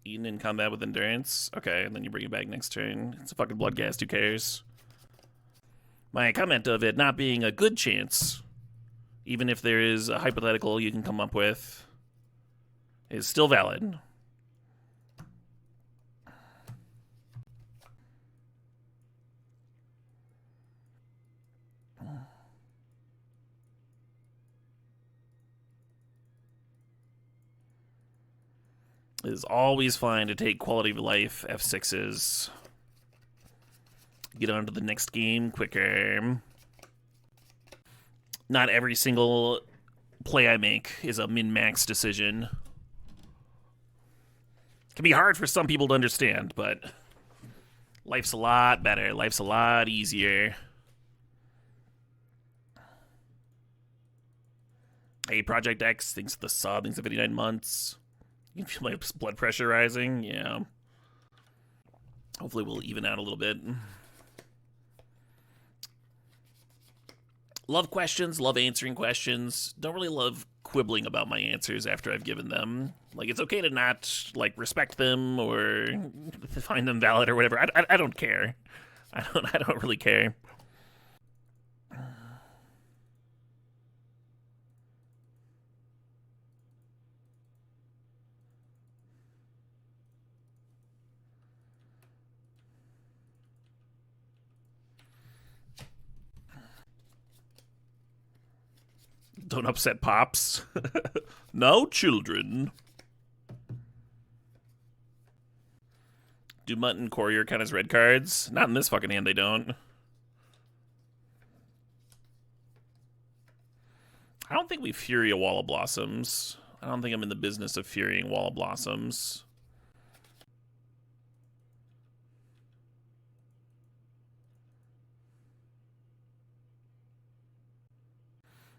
Eaten in combat with endurance. Okay, and then you bring it back next turn. It's a fucking bloodghast, who cares? My comment of it not being a good chance, even if there is a hypothetical you can come up with, is still valid. It is always fine to take quality of life F6s. Get on to the next game quicker. Not every single play I make is a min-max decision. It can be hard for some people to understand, but life's a lot better. Life's a lot easier. Hey, Project X, thanks for the sub, thanks for 59 months. You can feel my blood pressure rising, yeah. Hopefully we'll even out a little bit. Love questions, love answering questions. Don't really love quibbling about my answers after I've given them. Like, it's okay to not, like, respect them or find them valid or whatever. I don't care. I don't really care. Don't upset Pops. No children. Do Mutt and Courier count as red cards? Not in this fucking hand, they don't. I don't think we Fury a Wall of Blossoms. I don't think I'm in the business of Furying Wall of Blossoms.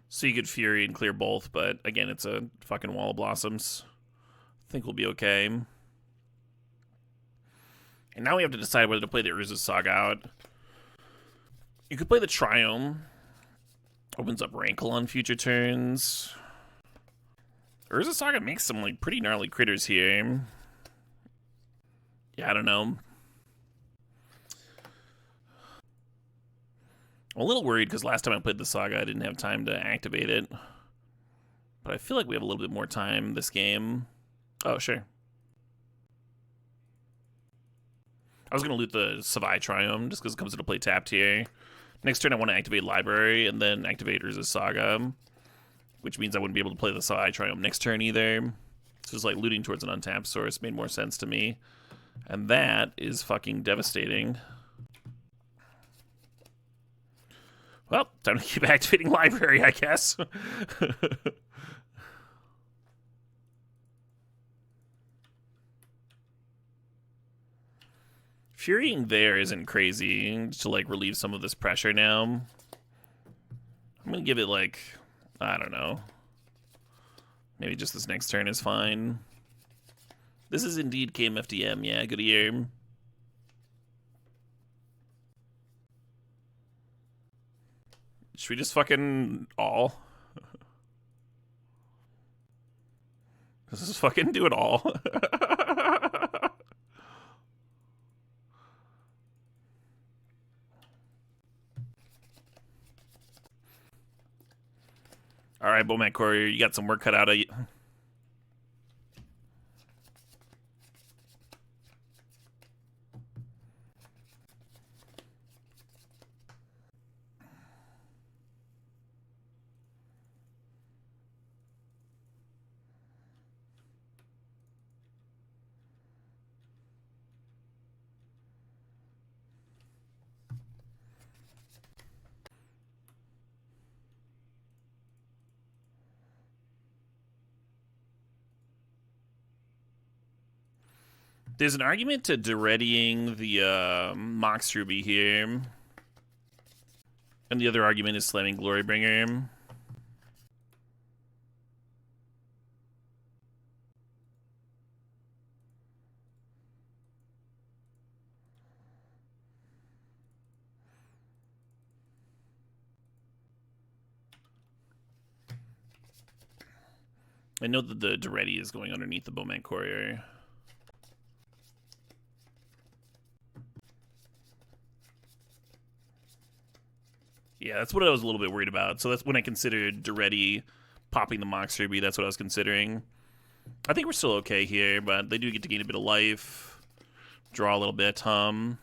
So you could Fury and clear both, but again, it's a fucking Wall of Blossoms. I think we'll be okay. And now we have to decide whether to play the Urza's Saga out. You could play the Triome. Opens up Rankle on future turns. Urza's Saga makes some like pretty gnarly critters here. Yeah, I don't know. I'm a little worried because last time I played the Saga, I didn't have time to activate it. But I feel like we have a little bit more time this game. Oh, sure. I was going to loot the Savai Triome just because it comes into play tapped here. Next turn, I want to activate Library and then activate Urza's Saga, which means I wouldn't be able to play the Savai Triome next turn either. So it's like looting towards an untapped source made more sense to me. And that is fucking devastating. Well, time to keep activating Library, I guess. Furying there isn't crazy to, like, relieve some of this pressure now. I'm gonna give it, like, I don't know. Maybe just this next turn is fine. This is indeed KMFDM, yeah, good year. Should we just fucking all? Let's just fucking do it all. Alright, Bowman Courier, you got some work cut out of you. There's an argument to Durettying the Mox Ruby here. And the other argument is slamming Glorybringer. I know that the Duretty is going underneath the Bowman Courier. that's what I was a little bit worried about. So that's when I considered Duretti popping the Mox Ruby. That's what I was considering. I think we're still okay here, but they do get to gain a bit of life. Draw a little bit, Alright,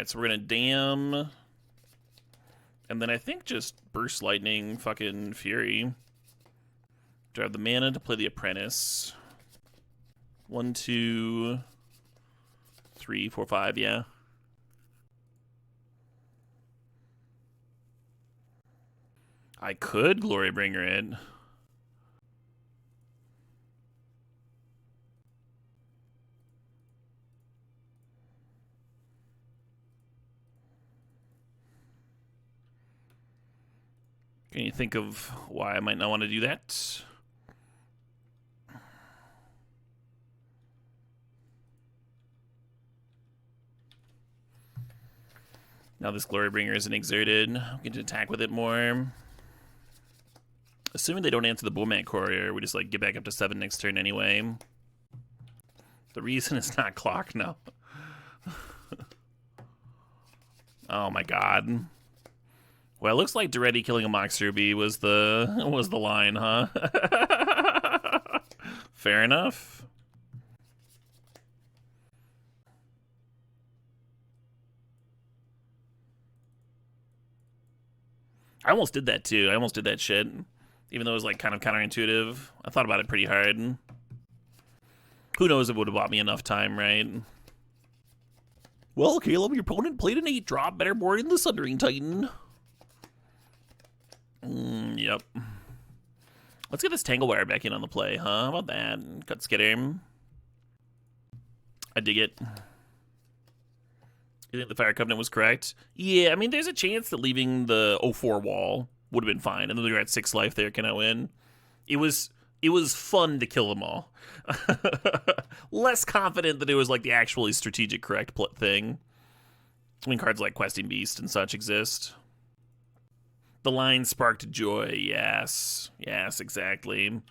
so we're gonna Dam. And then I think just Burst Lightning, fucking Fury. Do I have the mana to play the Apprentice? 1, 2, 3, 4, 5, yeah. I could Glorybringer it. Can you think of why I might not want to do that? Now this Glorybringer isn't exerted. We get to attack with it more. Assuming they don't answer the Bullmat Courier, we just like get back up to 7 next turn anyway. The reason it's not clock, no. Oh my god. Well, it looks like Duretti killing a Mox Ruby was the line, huh? Fair enough. I almost did that too. I almost did that shit. Even though it was like kind of counterintuitive. I thought about it pretty hard. Who knows if it would have bought me enough time, right? Well, Caleb, your opponent played an 8-drop. Better board in the Sundering Titan. Yep. Let's get this Tanglewire back in on the play, huh? How about that? Cut Skitter. I dig it. You think the Fire Covenant was correct? Yeah, I mean, there's a chance that leaving the 0-4 wall would have been fine. And then we were at 6 life there. Can I win? It was fun to kill them all. Less confident that it was like the actually strategic correct thing. I mean, cards like Questing Beast and such exist. The line sparked joy. Yes. Yes, exactly.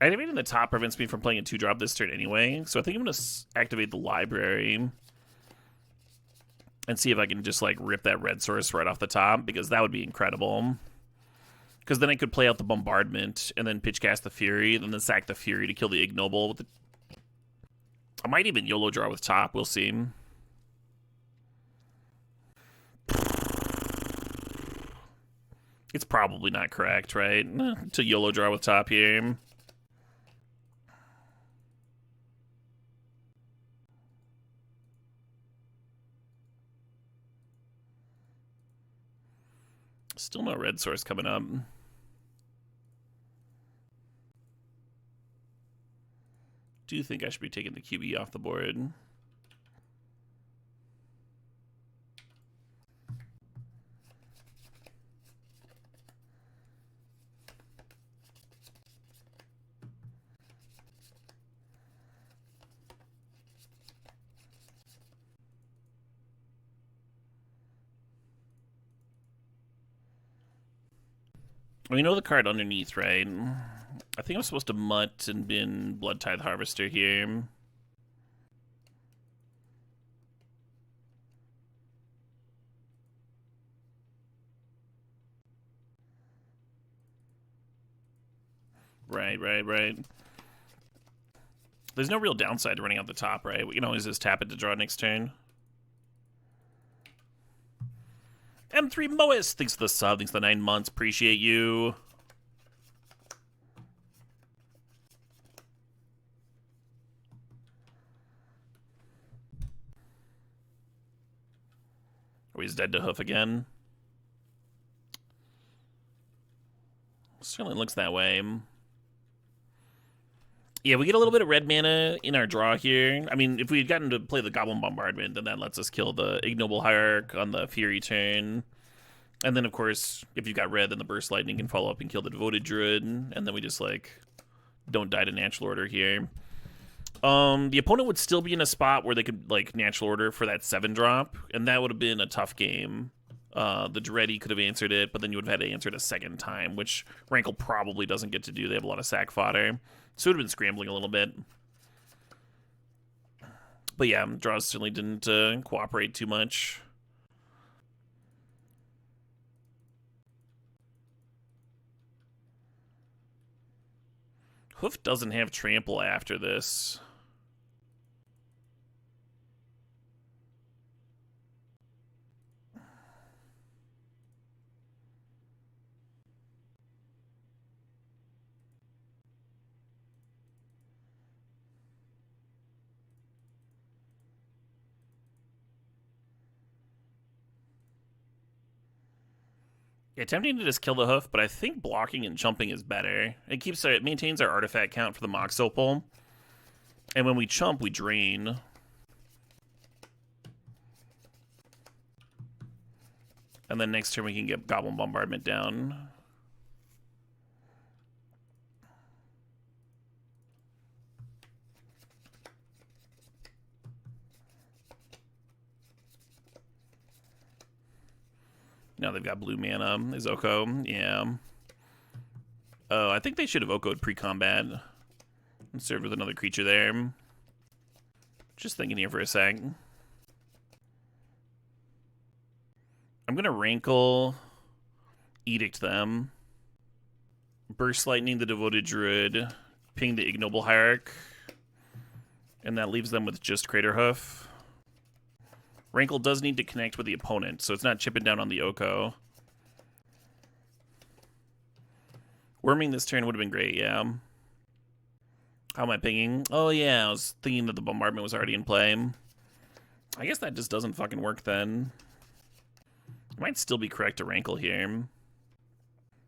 Activating the top prevents me from playing a 2-drop this turn anyway, so I think I'm going to activate the library and see if I can just, like, rip that red source right off the top, because that would be incredible. Because then I could play out the Bombardment and then pitch cast the Fury, and then sack the Fury to kill the Ignoble. With the... I might even YOLO draw with top, we'll see. It's probably not correct, right? To YOLO draw with top here. Still no red source coming up. Do you think I should be taking the QB off the board? We know the card underneath, right? I think I'm supposed to mutt and bin Blood Tithe Harvester here. Right. There's no real downside to running out the top, right? We can always just tap it to draw next turn. M3 Mois, thanks for the sub, thanks for the 9 months, appreciate you. Oh, he's dead to hoof again. Certainly looks that way. Yeah, we get a little bit of red mana in our draw here. I mean, if we had gotten to play the Goblin Bombardment, then that lets us kill the Ignoble Hierarch on the Fury turn. And then, of course, if you've got red, then the Burst Lightning can follow up and kill the Devoted Druid. And then we just, like, don't die to Natural Order here. The opponent would still be in a spot where they could, like, Natural Order for that 7-drop. And that would have been a tough game. The Dreddy could have answered it, but then you would have had to answer it a second time, which Rankle probably doesn't get to do. They have a lot of sack fodder. So it would have been scrambling a little bit. But yeah, draws certainly didn't cooperate too much. Hoof doesn't have trample after this. Yeah, tempting to just kill the hoof, but I think blocking and jumping is better. It maintains our artifact count for the Mox Opal. And when we chump, we drain. And then next turn we can get Goblin Bombardment down. Now they've got blue mana. Is Oko? Yeah. Oh, I think they should have Oko'd pre-combat. And served with another creature there. Just thinking here for a sec. I'm gonna Rankle, Edict them, Burst Lightning the Devoted Druid, ping the Ignoble Hierarch, and that leaves them with just Crater Hoof. Rankle does need to connect with the opponent, so it's not chipping down on the Oko. Worming this turn would have been great, yeah. How am I pinging? Oh yeah, I was thinking that the bombardment was already in play. I guess that just doesn't fucking work then. I might still be correct to Rankle here.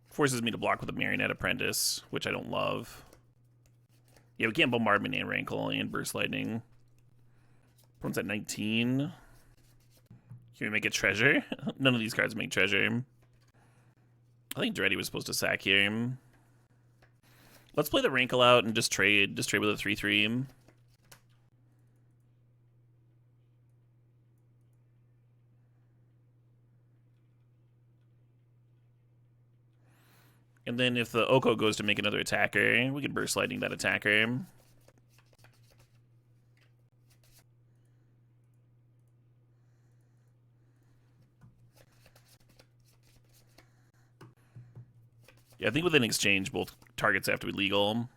Forces me to block with a Marionette Apprentice, which I don't love. Yeah, we can't bombardment and Rankle and Burst Lightning. Opponent's at 19. Can we make a treasure? None of these cards make treasure. I think Dreddy was supposed to sack here. Let's play the Rankle out and just trade. Just trade with a 3/3. And then if the Oko goes to make another attacker, we can Burst Lightning that attacker. Yeah, I think with an exchange, both targets have to be legal.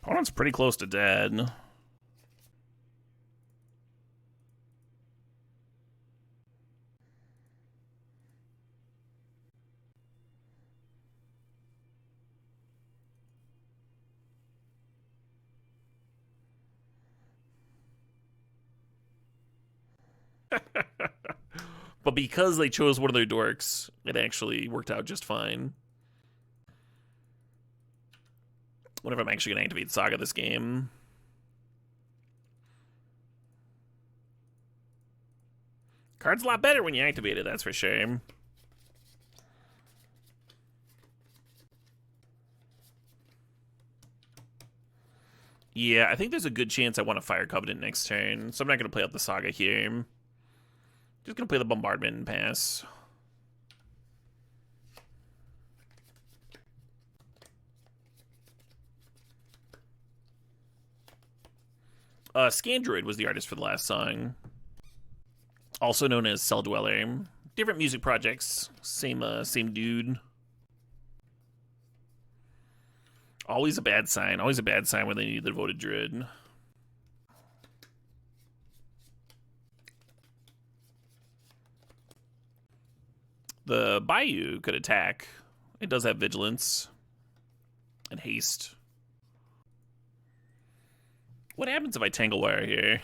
Opponent's pretty close to dead. But because they chose one of their dorks, it actually worked out just fine. Whenever I'm actually going to activate Saga this game. Card's a lot better when you activate it, that's for sure. Yeah, I think there's a good chance I want to Fire Covenant next turn, so I'm not going to play out the Saga here. Just going to play the Bombardment and pass. Scandroid was the artist for the last song. Also known as Cell Dweller. Different music projects. Same dude. Always a bad sign. Always a bad sign when they need the devoted druid. The Bayou could attack. It does have vigilance and haste. What happens if I Tangle Wire here?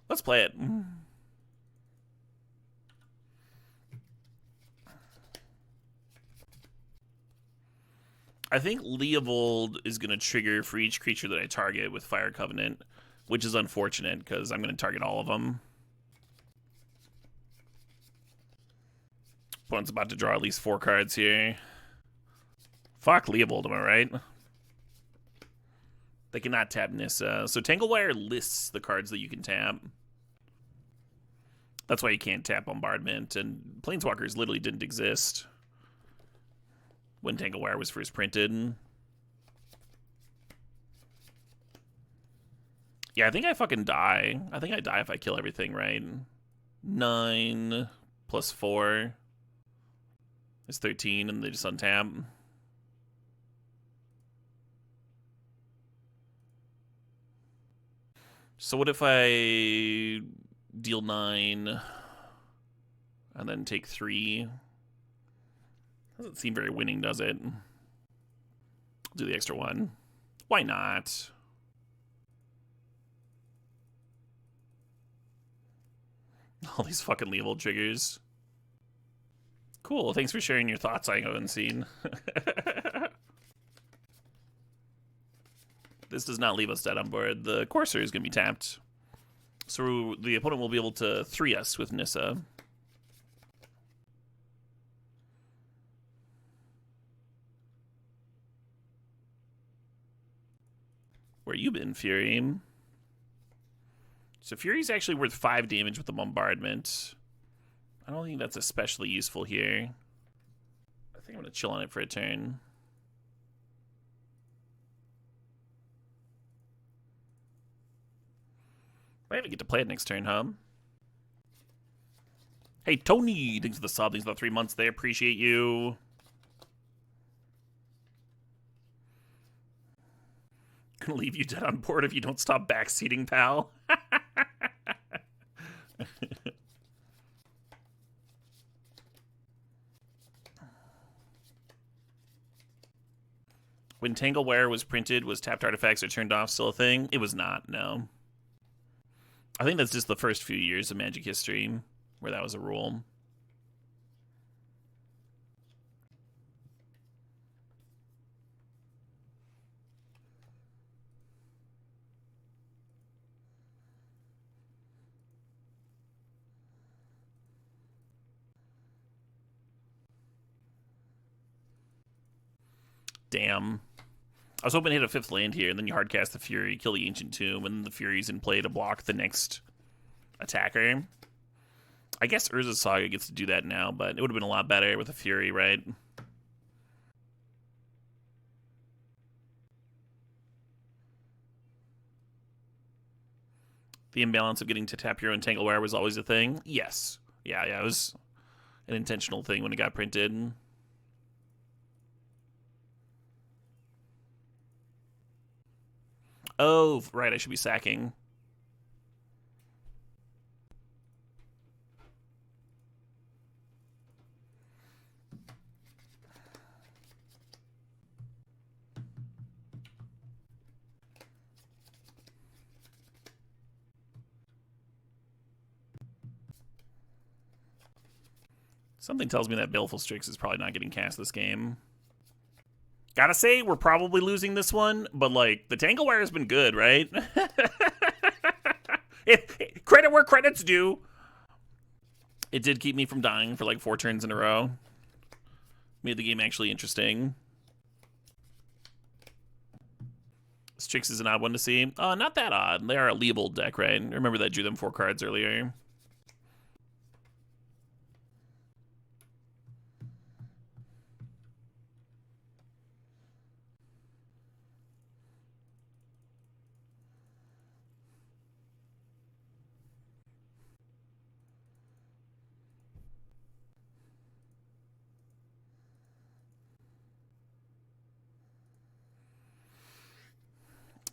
Let's play it. I think Leovold is going to trigger for each creature that I target with Fire Covenant, which is unfortunate because I'm going to target all of them. Opponent's about to draw at least 4 cards here. Fuck Leovold, am I right? They cannot tap Nissa. So Tanglewire lists the cards that you can tap. That's why you can't tap Bombardment, and Planeswalkers literally didn't exist when Tanglewire was first printed. Yeah, I think I fucking die. I think I die if I kill everything, right? 9 plus 4 is 13, and they just untap. So what if I deal 9 and then take 3? Doesn't seem very winning, does it? Do the extra 1. Why not? All these fucking Leovold triggers. Cool, thanks for sharing your thoughts, I haven't seen. This does not leave us dead on board. The Courser is going to be tapped. So the opponent will be able to 3 us with Nissa. Where you been, Fury? So Fury's actually worth 5 damage with the Bombardment. I don't think that's especially useful here. I think I'm going to chill on it for a turn. I even get to play it next turn, huh? Hey, Tony! Thanks for the sub. Thanks for the 3 months there. Appreciate you. Gonna leave you dead on board if you don't stop backseating, pal. When Tanglewire was printed, was tapped artifacts or turned off still a thing? It was not, no. I think that's just the first few years of Magic history where that was a rule. Damn. I was hoping to hit a 5th land here, and then you hardcast the Fury, kill the Ancient Tomb, and the Fury's in play to block the next attacker. I guess Urza's Saga gets to do that now, but it would have been a lot better with a Fury, right? The imbalance of getting to tap your own Tanglewire was always a thing? Yes. Yeah, it was an intentional thing when it got printed. Oh, right, I should be sacking. Something tells me that Baleful Strix is probably not getting cast this game. Gotta say, we're probably losing this one, but, like, the Tanglewire has been good, right? Credit where credit's due. It did keep me from dying for, like, 4 turns in a row. Made the game actually interesting. Strix is an odd one to see. Not that odd. They are a Leovold deck, right? Remember that I drew them 4 cards earlier.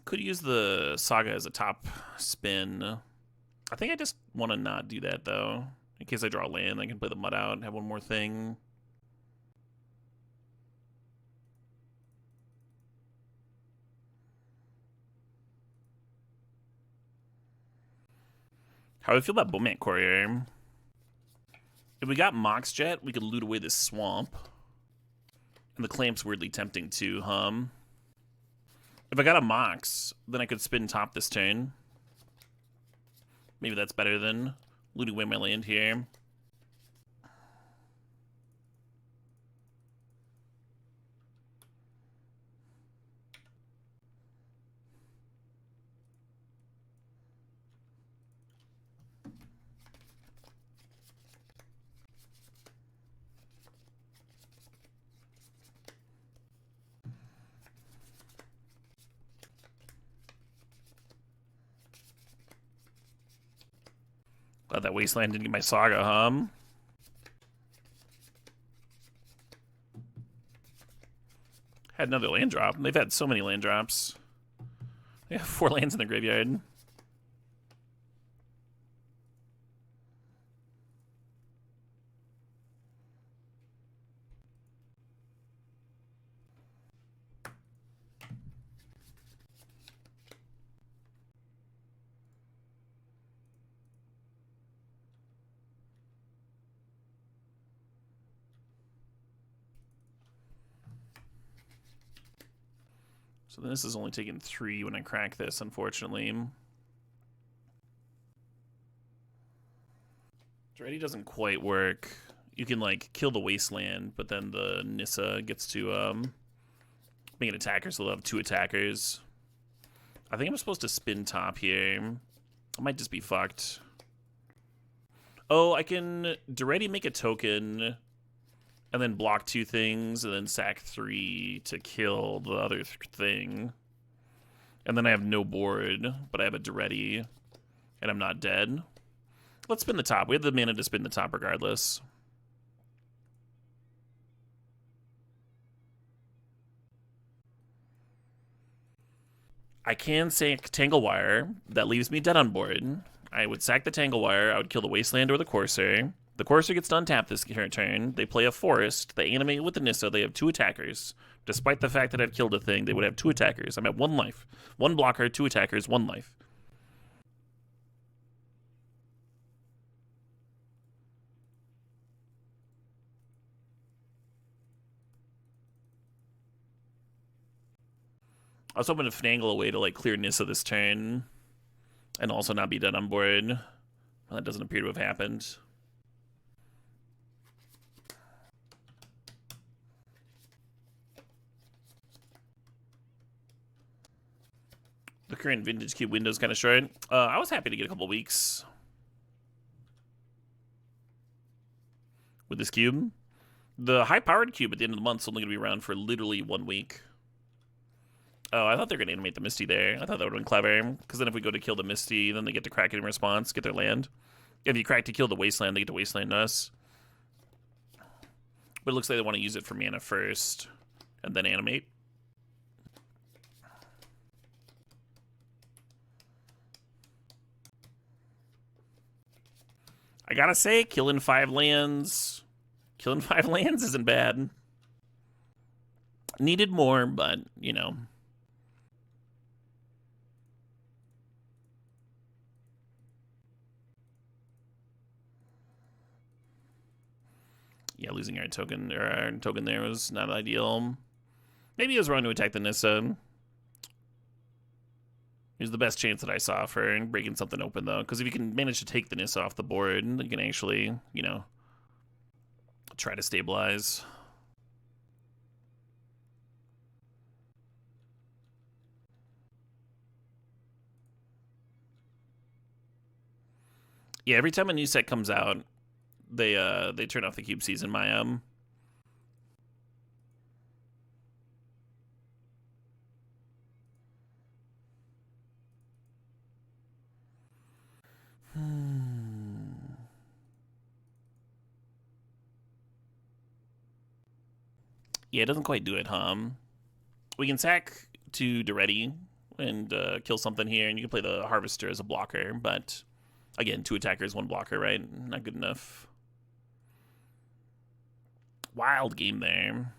Could use the Saga as a top spin. I think I just want to not do that, though. In case I draw land, I can play the Mud out and have one more thing. How do I feel about Bowman Courier? If we got Moxjet, we could loot away this swamp. And the Clamp's weirdly tempting too, If I got a Mox, then I could spin top this turn. Maybe that's better than looting away my land here. Glad that Wasteland didn't get my Saga, Had another land drop. They've had so many land drops. They have 4 lands in their graveyard. So this is only taking 3 when I crack this, unfortunately. Ready doesn't quite work. You can, like, kill the Wasteland, but then the Nissa gets to make an attacker, so they'll have 2 attackers. I think I'm supposed to spin top here. I might just be fucked. Oh, I can already make a token and then block 2 things and then sack 3 to kill the other thing. And then I have no board, but I have a Duretti and I'm not dead. Let's spin the top. We have the mana to spin the top regardless. I can sack Tanglewire. That leaves me dead on board. I would sack the Tanglewire. I would kill the Wasteland or the Courser. The Courser gets to untap this turn. They play a Forest. They animate with the Nissa. They have 2 attackers. Despite the fact that I've killed a thing, they would have 2 attackers. I'm at 1 life. 1 blocker, 2 attackers, 1 life. I was hoping to finagle a way to, like, clear Nissa this turn and also not be dead on board. Well, that doesn't appear to have happened. The current Vintage Cube window is kind of short. I was happy to get a couple weeks with this cube. The high-powered cube at the end of the month is only going to be around for literally 1 week. Oh, I thought they were going to animate the Misty there. I thought that would have been clever, because then if we go to kill the Misty, then they get to crack it in response, get their land. If you crack to kill the Wasteland, they get to Wasteland us. But it looks like they want to use it for mana first, and then animate. I gotta say, killing 5 lands isn't bad. Needed more, but, you know. Yeah, losing our token there was not ideal. Maybe it was wrong to attack the Nissa. It was the best chance that I saw for breaking something open, though. Because if you can manage to take the Nissa off the board, you can actually, you know, try to stabilize. Yeah, every time a new set comes out, they turn off the cube season. Yeah, it doesn't quite do it, We can sack to Duretti and kill something here, and you can play the Harvester as a blocker, but again, 2 attackers, 1 blocker, right? Not good enough. Wild game there.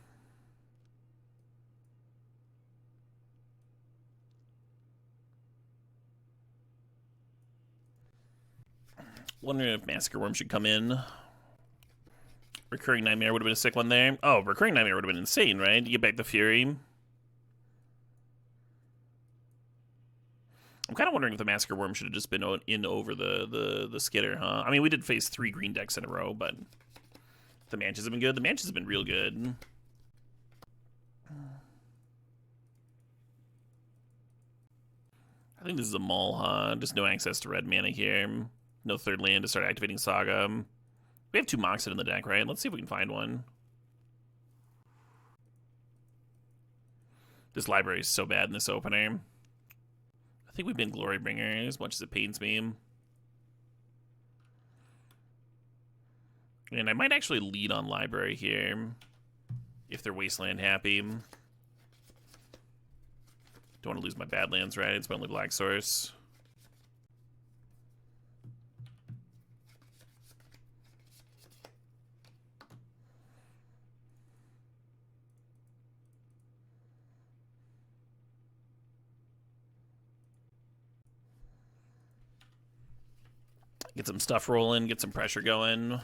Wondering if Massacre Worm should come in. Recurring Nightmare would have been a sick one there. Oh, Recurring Nightmare would have been insane, right? You get back the Fury. I'm kind of wondering if the Massacre Worm should have just been in over the Skitter, huh? I mean, we did face 3 green decks in a row, but the Manches have been good. The Manches have been real good. I think this is a Maul, huh? Just no access to red mana here. No 3rd land to start activating Saga. We have 2 Moxen in the deck, right? Let's see if we can find one. This library is so bad in this opener. I think we've been Glorybringer, as much as it pains me. And I might actually lead on library here, if they're Wasteland happy. Don't want to lose my Badlands, right? It's my only black source. Get some stuff rolling, get some pressure going.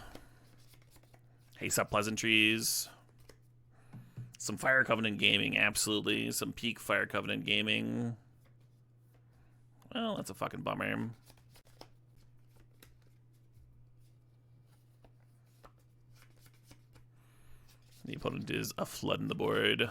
Haste up pleasantries. Some Fire Covenant gaming, absolutely. Some peak Fire Covenant gaming. Well, that's a fucking bummer. The opponent is a flood in the board.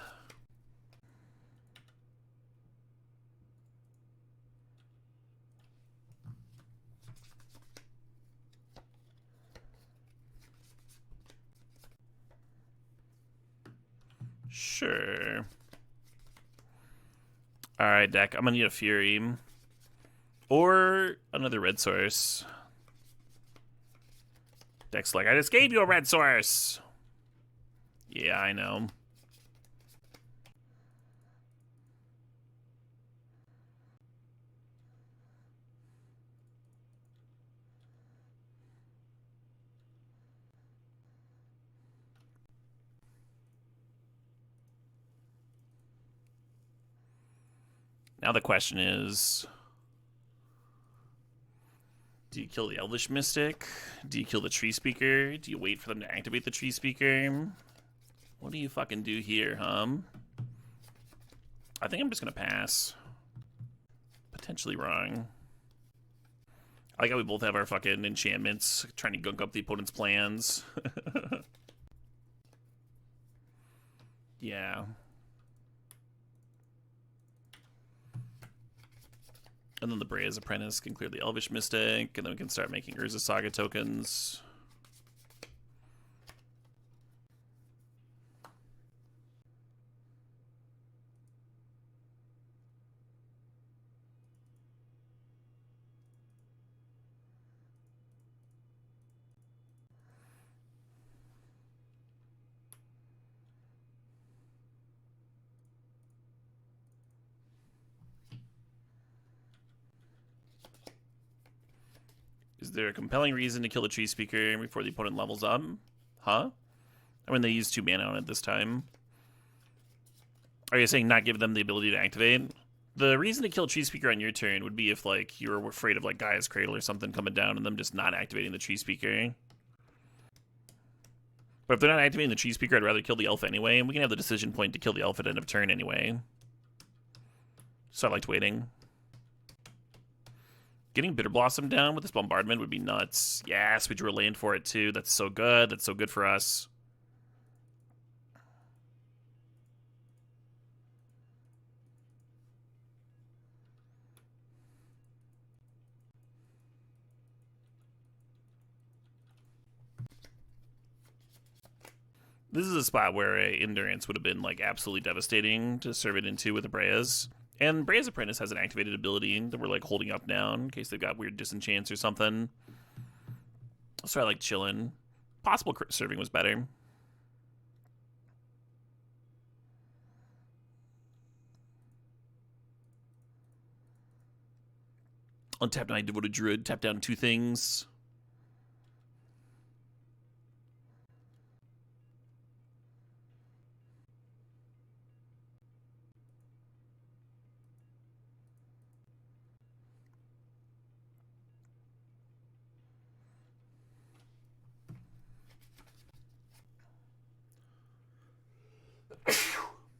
Sure. Alright, deck. I'm gonna need a Fury. Or another red source. Deck's like, I just gave you a red source! Yeah, I know. Now the question is, do you kill the Elvish Mystic? Do you kill the Tree Speaker? Do you wait for them to activate the Tree Speaker? What do you fucking do here, I think I'm just gonna pass. Potentially wrong. I like how we both have our fucking enchantments trying to gunk up the opponent's plans. Yeah. And then the Brea's Apprentice can clear the Elvish Mystic, and then we can start making Urza Saga tokens. Is there a compelling reason to kill the Tree Speaker before the opponent levels up? Huh? I mean, they used 2 mana on it this time. Are you saying not give them the ability to activate? The reason to kill Tree Speaker on your turn would be if, like, you were afraid of, like, Gaia's Cradle or something coming down and them just not activating the Tree Speaker. But if they're not activating the Tree Speaker, I'd rather kill the Elf anyway, and we can have the decision point to kill the Elf at end of turn anyway. So I liked waiting. Getting Bitter Blossom down with this bombardment would be nuts. Yes, we drew a land for it too. That's so good. That's so good for us. This is a spot where a Endurance would have been like absolutely devastating to serve it into with the Breas. And Brea's Apprentice has an activated ability that we're like holding up now in case they've got weird disenchants or something. So I like chilling. Possible serving was better. Untap 9 Devoted Druid, tap down 2 things.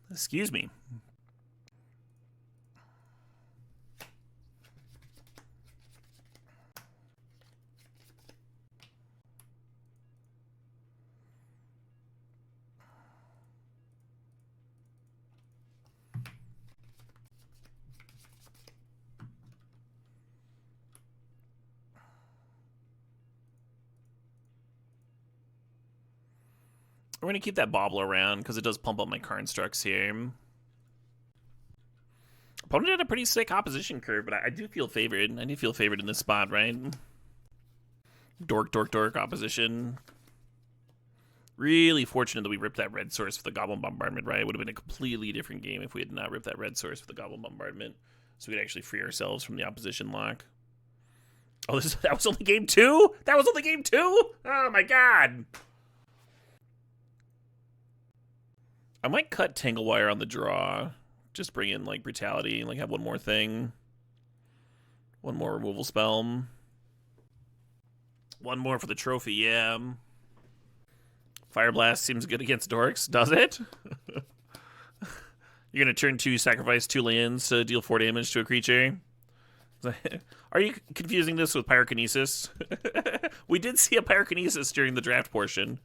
Excuse me. We're going to keep that bobble around because it does pump up my card structs here. Opponent had a pretty sick opposition curve, but I do feel favored. I do feel favored in this spot, right? Dork, dork, dork opposition. Really fortunate that we ripped that red source for the Goblin Bombardment, right? It would have been a completely different game if we had not ripped that red source for the Goblin Bombardment. So we could actually free ourselves from the opposition lock. Oh, that was only game 2? That was only game 2? Oh my god. I might cut Tangle Wire on the draw. Just bring in, like, Brutality, like, have one more thing. One more removal spell. One more for the trophy, yeah. Fire Blast seems good against Dorks, does it? You're gonna turn 2, sacrifice 2 lands to deal 4 damage to a creature? Are you confusing this with Pyrokinesis? We did see a Pyrokinesis during the draft portion.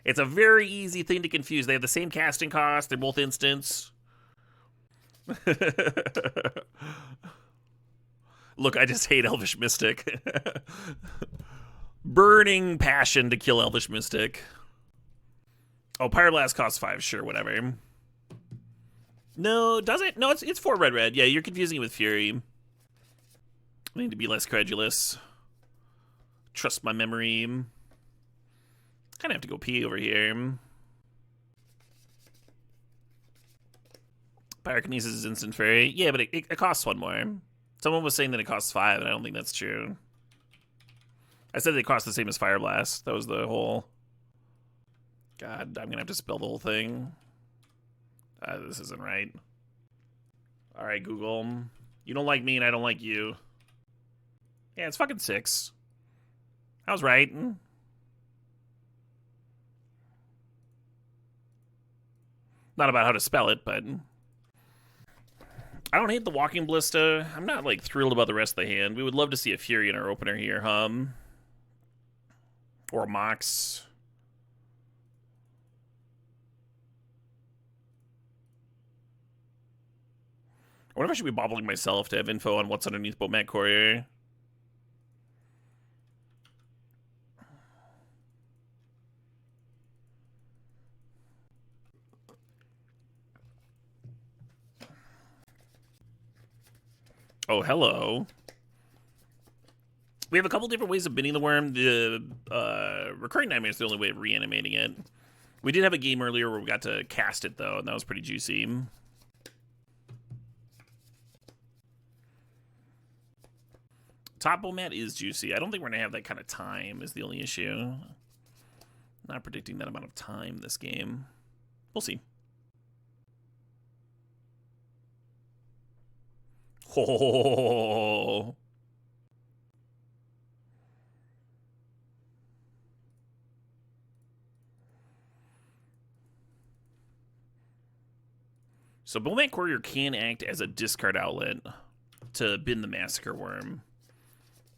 It's a very easy thing to confuse. They have the same casting cost. They're both instants. Look, I just hate Elvish Mystic. Burning passion to kill Elvish Mystic. Oh, Pyroblast costs 5. Sure, whatever. No, does it? No, it's 4 red, red. Yeah, you're confusing it with Fury. I need to be less credulous. Trust my memory. Kind of have to go pee over here. Pyrokinesis is instant fairy. Yeah, but it costs 1 more. Someone was saying that it costs 5, and I don't think that's true. I said they cost the same as Fire Blast. That was the whole... God, I'm going to have to spell the whole thing. This isn't right. Alright, Google. You don't like me, and I don't like you. Yeah, it's fucking 6. I was right. Not about how to spell it, but... I don't hate the Walking Ballista. I'm not, like, thrilled about the rest of the hand. We would love to see a Fury in our opener here, or a Mox. I wonder if I should be bobbling myself to have info on what's underneath Bomat Courier. Oh, hello. We have a couple different ways of binning the worm. The Recurring Nightmare is the only way of reanimating it. We did have a game earlier where we got to cast it, though, and that was pretty juicy. Top Bomat is juicy. I don't think we're going to have that kind of time is the only issue. Not predicting that amount of time this game. We'll see. Oh. So Bomat Courier can act as a discard outlet to bin the Massacre Worm.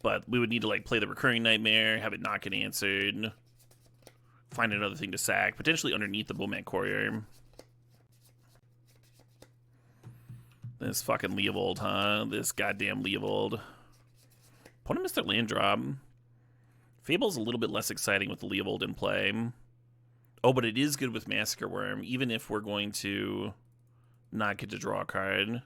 But we would need to, like, play the Recurring Nightmare, have it not get answered, find another thing to sack, potentially underneath the Bomat Courier. This fucking Leovold, huh? This goddamn Leovold. Opponent missed their land drop. Fable's a little bit less exciting with the Leovold in play. Oh, but it is good with Massacre Worm, even if we're going to not get to draw a card.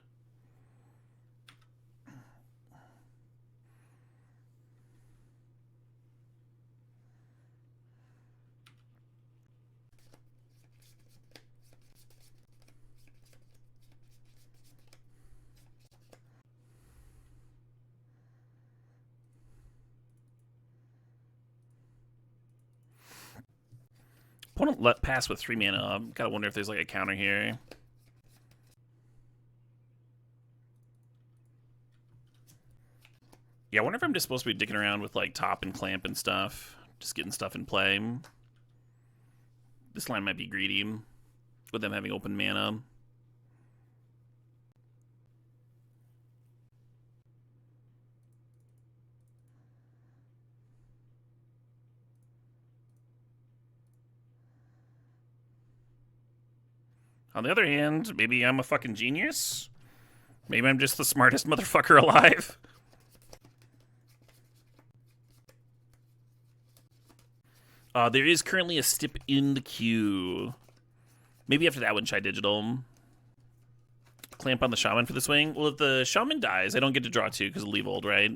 want to let pass with 3 mana. Gotta wonder if there's like a counter here. Yeah, I wonder if I'm just supposed to be dicking around with like top and clamp and stuff. Just getting stuff in play. This line might be greedy with them having open mana. On the other hand, maybe I'm a fucking genius. Maybe I'm just the smartest motherfucker alive. There is currently a stip in the queue. Maybe after that one, Shy Digital. Clamp on the Shaman for the swing. Well, if the Shaman dies, I don't get to draw 2 because of Leavold, right?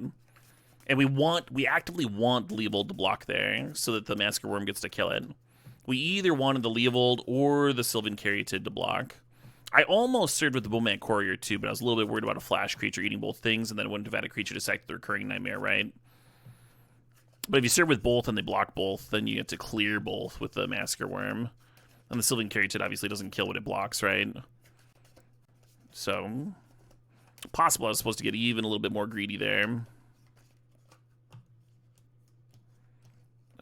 And we actively want Leavold to block there so that the Massacre Worm gets to kill it. We either wanted the Leavold or the Sylvan Caryatid to block. I almost served with the Bowman Courier too, but I was a little bit worried about a flash creature eating both things, and then I wouldn't have had a creature to sack the Recurring Nightmare, right? But if you serve with both and they block both, then you get to clear both with the Massacre Worm. And the Sylvan Caryatid obviously doesn't kill what it blocks, right? So, possible I was supposed to get even a little bit more greedy there.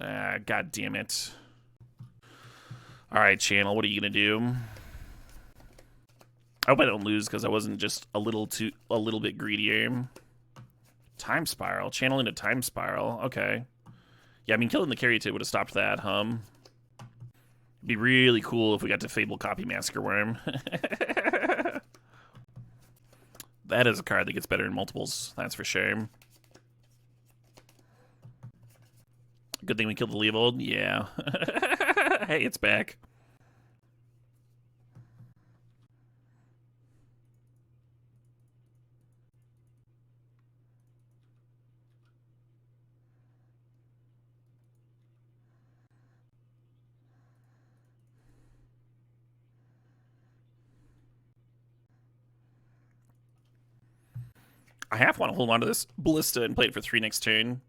God damn it. Alright, channel, what are you gonna do? I hope I don't lose because I wasn't just a little bit greedier. Time Spiral, channel into Time Spiral, okay. Yeah, I mean, killing the Caryatid would have stopped that, It'd be really cool if we got to Fable Copy Massacre Worm. That is a card that gets better in multiples, that's for sure. Good thing we killed the Leavold, yeah. Hey, it's back. I half want to hold on to this Ballista and play it for 3 next turn.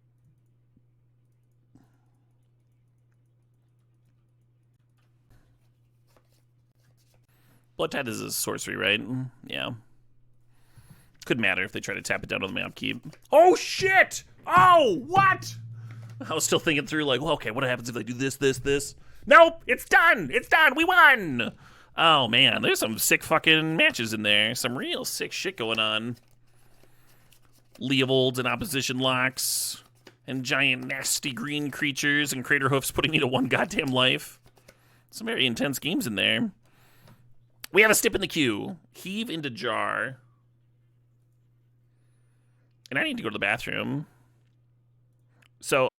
Blood Tithe is a sorcery, right? Yeah. Could matter if they try to tap it down on the map keep. Oh, shit! Oh, what? I was still thinking through, like, well, okay, what happens if they do this, this, this? Nope, it's done! It's done! We won! Oh, man, there's some sick fucking matches in there. Some real sick shit going on. Leavolds and opposition locks. And giant nasty green creatures and Crater Hoofs putting me to 1 goddamn life. Some very intense games in there. We have a stip in the queue. Heave into Jar. And I need to go to the bathroom. So